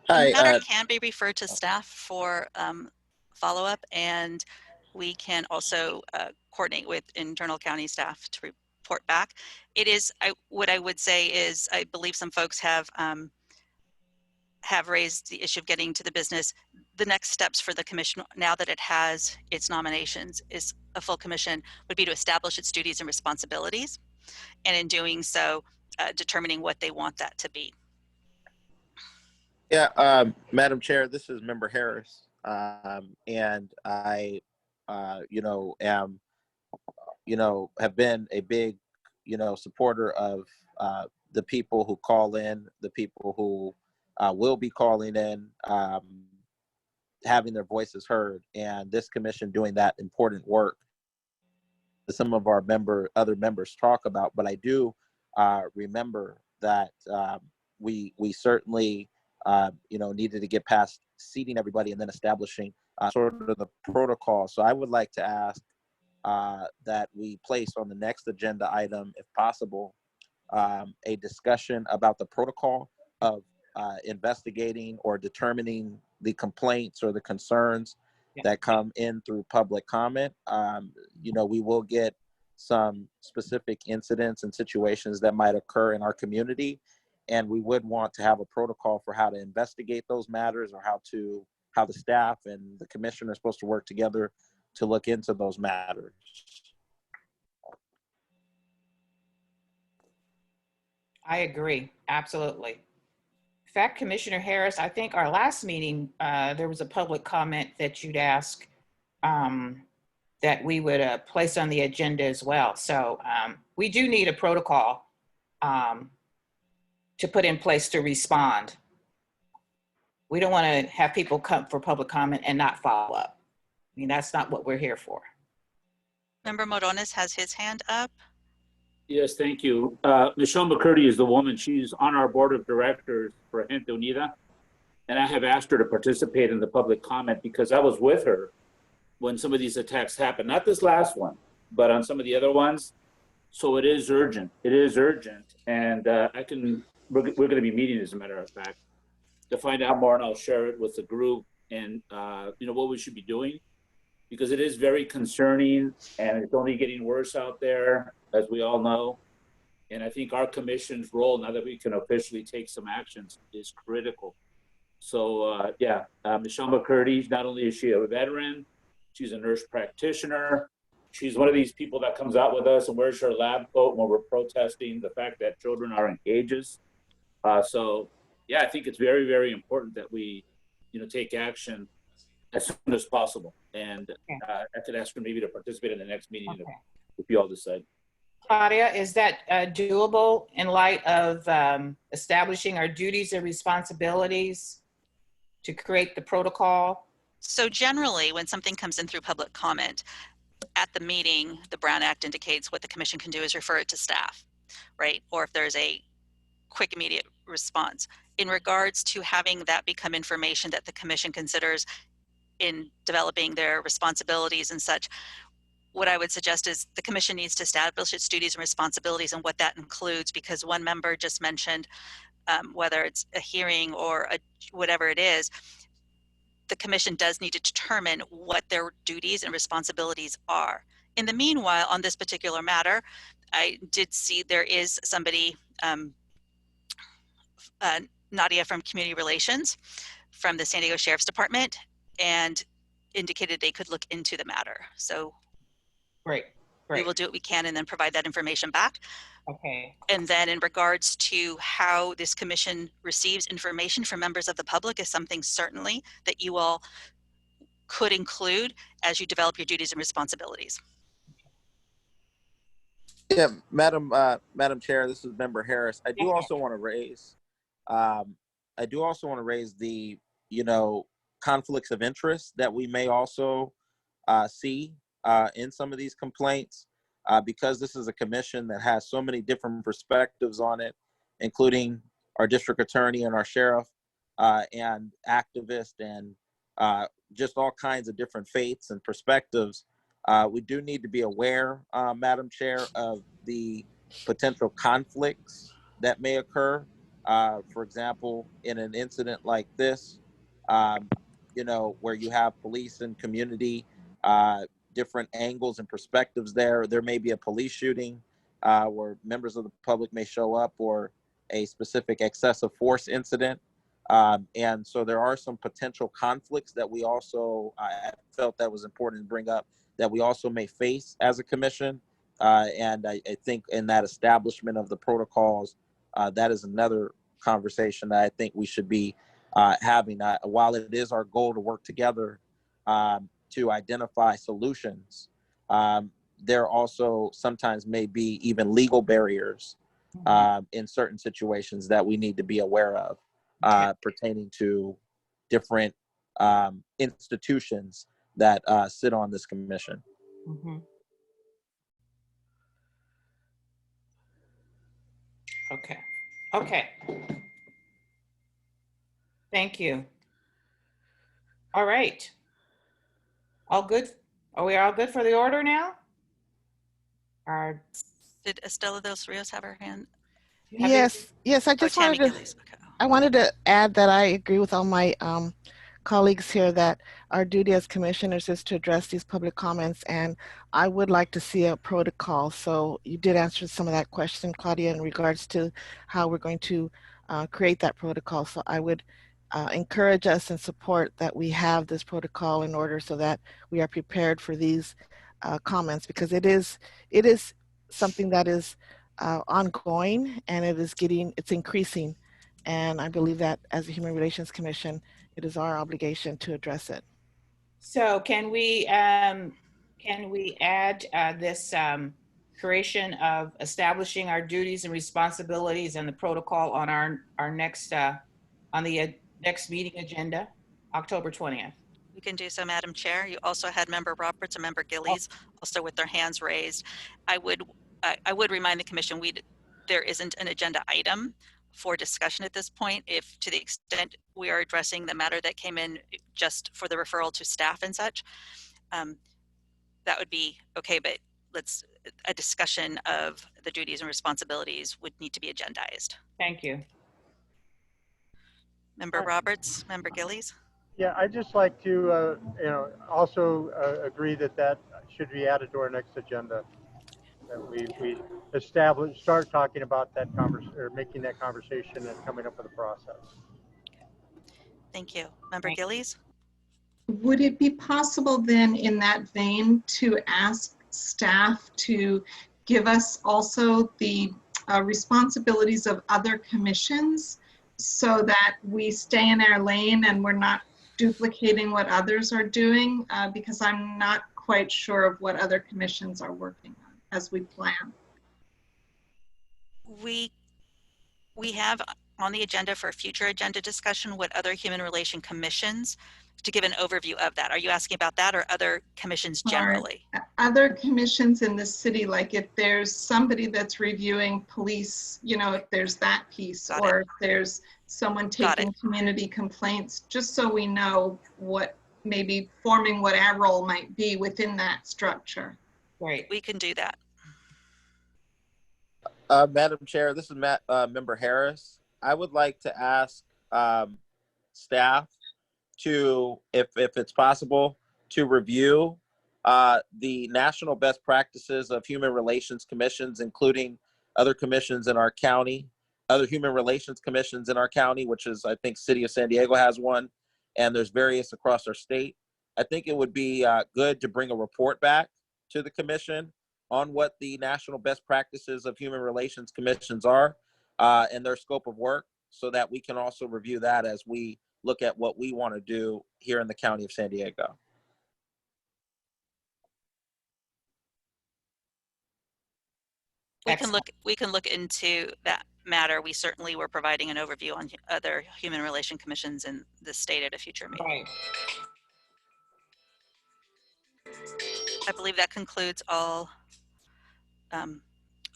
Speaker 1: The matter can be referred to staff for follow-up, and we can also coordinate with internal county staff to report back. It is, what I would say is, I believe some folks have raised the issue of getting to the business. The next steps for the commission, now that it has its nominations, is a full commission, would be to establish its duties and responsibilities, and in doing so, determining what they want that to be.
Speaker 17: Yeah, Madam Chair, this is Member Harris, and I, you know, am, you know, have been a big, you know, supporter of the people who call in, the people who will be calling in, having their voices heard, and this commission doing that important work that some of our other members talk about. But I do remember that we certainly you know, needed to get past seating everybody and then establishing sort of the protocol. So I would like to ask that we place on the next agenda item, if possible, a discussion about the protocol of investigating or determining the complaints or the concerns that come in through public comment. You know, we will get some specific incidents and situations that might occur in our community, and we would want to have a protocol for how to investigate those matters, or how the staff and the commissioner are supposed to work together to look into those matters.
Speaker 2: I agree, absolutely. In fact, Commissioner Harris, I think our last meeting, there was a public comment that you'd ask that we would place on the agenda as well. So we do need a protocol to put in place to respond. We don't want to have people come for public comment and not follow up. I mean, that's not what we're here for.
Speaker 1: Member Morones has his hand up.
Speaker 5: Yes, thank you. Michelle McCurdy is the woman. She's on our board of directors for Gente Unida. And I have asked her to participate in the public comment because I was with her when some of these attacks happened. Not this last one, but on some of the other ones. So it is urgent. It is urgent. And we're going to be meeting, as a matter of fact, to find out more, and I'll share it with the group and you know, what we should be doing, because it is very concerning and it's only getting worse out there. as we all know. And I think our commission's role, now that we can officially take some actions, is critical. So Michelle McCurdy, not only is she a veteran, she's a nurse practitioner. She's one of these people that comes out with us and wears her lab coat when we're protesting the fact that children are in cages. I think it's very, very important that we, take action as soon as possible. And I could ask her maybe to participate in the next meeting if you all decide.
Speaker 2: Claudia, is that doable in light of establishing our duties and responsibilities to create the protocol?
Speaker 1: So generally, when something comes in through public comment, at the meeting, the Brown Act indicates what the commission can do is refer it to staff, right? Or if there's a quick, immediate response. In regards to having that become information that the commission considers in developing their responsibilities and such, what I would suggest is the commission needs to establish its duties and responsibilities and what that includes, because one member just mentioned whether it's a hearing or whatever it is, the commission does need to determine what their duties and responsibilities are. In the meanwhile, on this particular matter, I did see there is somebody, Nadia from Community Relations from the San Diego Sheriff's Department, and indicated they could look into the matter. So
Speaker 2: Great.
Speaker 1: we will do what we can and then provide that information back.
Speaker 2: Okay.
Speaker 1: And then in regards to how this commission receives information from members of the public is something certainly that you all could include as you develop your duties and responsibilities.
Speaker 17: Yeah, Madam Chair, this is Member Harris. I do also want to raise, the, conflicts of interest that we may also see in some of these complaints, because this is a commission that has so many different perspectives on it, including our district attorney and our sheriff and activists and just all kinds of different faiths and perspectives. We do need to be aware, Madam Chair, of the potential conflicts that may occur. For example, in an incident like this, where you have police and community, different angles and perspectives there may be a police shooting where members of the public may show up, or a specific excessive force incident. And so there are some potential conflicts that we also, I felt that was important to bring up, that we also may face as a commission. And I think in that establishment of the protocols, that is another conversation that I think we should be having. While it is our goal to work together to identify solutions, there also sometimes may be even legal barriers in certain situations that we need to be aware of, pertaining to different institutions that sit on this commission.
Speaker 2: Mm-hmm. Okay. Thank you. All right. All good? Are we all good for the order now?
Speaker 1: Did Estela de los Rios have her hand?
Speaker 10: Yes. I just wanted to add that I agree with all my colleagues here that our duty as commissioners is to address these public comments, and I would like to see a protocol. So you did answer some of that question, Claudia, in regards to how we're going to create that protocol. So I would encourage us and support that we have this protocol in order so that we are prepared for these comments, because it is something that is ongoing, and it's increasing. And I believe that as a Human Relations Commission, it is our obligation to address it.
Speaker 2: So can we add this creation of establishing our duties and responsibilities and the protocol on our next on the next meeting agenda, October 20th?
Speaker 1: You can do so, Madam Chair. You also had Member Roberts and Member Gillies also with their hands raised. I would remind the Commission there isn't an agenda item for discussion at this point. If to the extent we are addressing the matter that came in just for the referral to staff and such, that would be okay, but a discussion of the duties and responsibilities would need to be agendized.
Speaker 2: Thank you.
Speaker 1: Member Roberts, Member Gillies?
Speaker 4: Yeah, I'd just like to, also agree that should be added to our next agenda. we start talking about that conversation, or making that conversation and coming up with a process.
Speaker 1: Thank you. Member Gillies?
Speaker 7: Would it be possible then in that vein to ask staff to give us also the responsibilities of other commissions so that we stay in our lane and we're not duplicating what others are doing? Because I'm not quite sure of what other commissions are working on as we plan.
Speaker 1: We have on the agenda for a future agenda discussion what other human relation commissions, to give an overview of that. Are you asking about that or other commissions generally?
Speaker 7: Other commissions in the city, like if there's somebody that's reviewing police, you know, if there's that piece, or if there's someone taking community complaints, just so we know what, maybe forming what our role might be within that structure.
Speaker 2: Right.
Speaker 1: We can do that.
Speaker 17: Madam Chair, this is Member Harris. I would like to ask staff to, if it's possible, to review the national best practices of human relations commissions, including other commissions in our county, other human relations commissions in our county, which is, I think, City of San Diego has one, and there's various across our state. I think it would be good to bring a report back to the commission on what the national best practices of human relations commissions are and their scope of work, so that we can also review that as we look at what we want to do here in the County of San Diego.
Speaker 1: We can look into that matter. We certainly were providing an overview on other human relation commissions in the state at a future meeting.
Speaker 2: Right.
Speaker 1: I believe that concludes all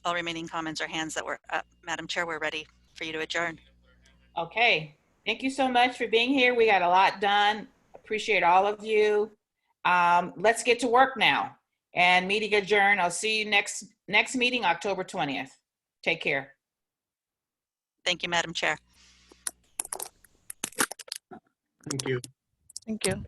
Speaker 1: remaining comments or hands that were up. Madam Chair, we're ready for you to adjourn.
Speaker 2: Okay. Thank you so much for being here. We got a lot done. Appreciate all of you. Let's get to work now. And meeting adjourned. I'll see you next meeting, October 20th. Take care.
Speaker 1: Thank you, Madam Chair.
Speaker 4: Thank you.
Speaker 10: Thank you.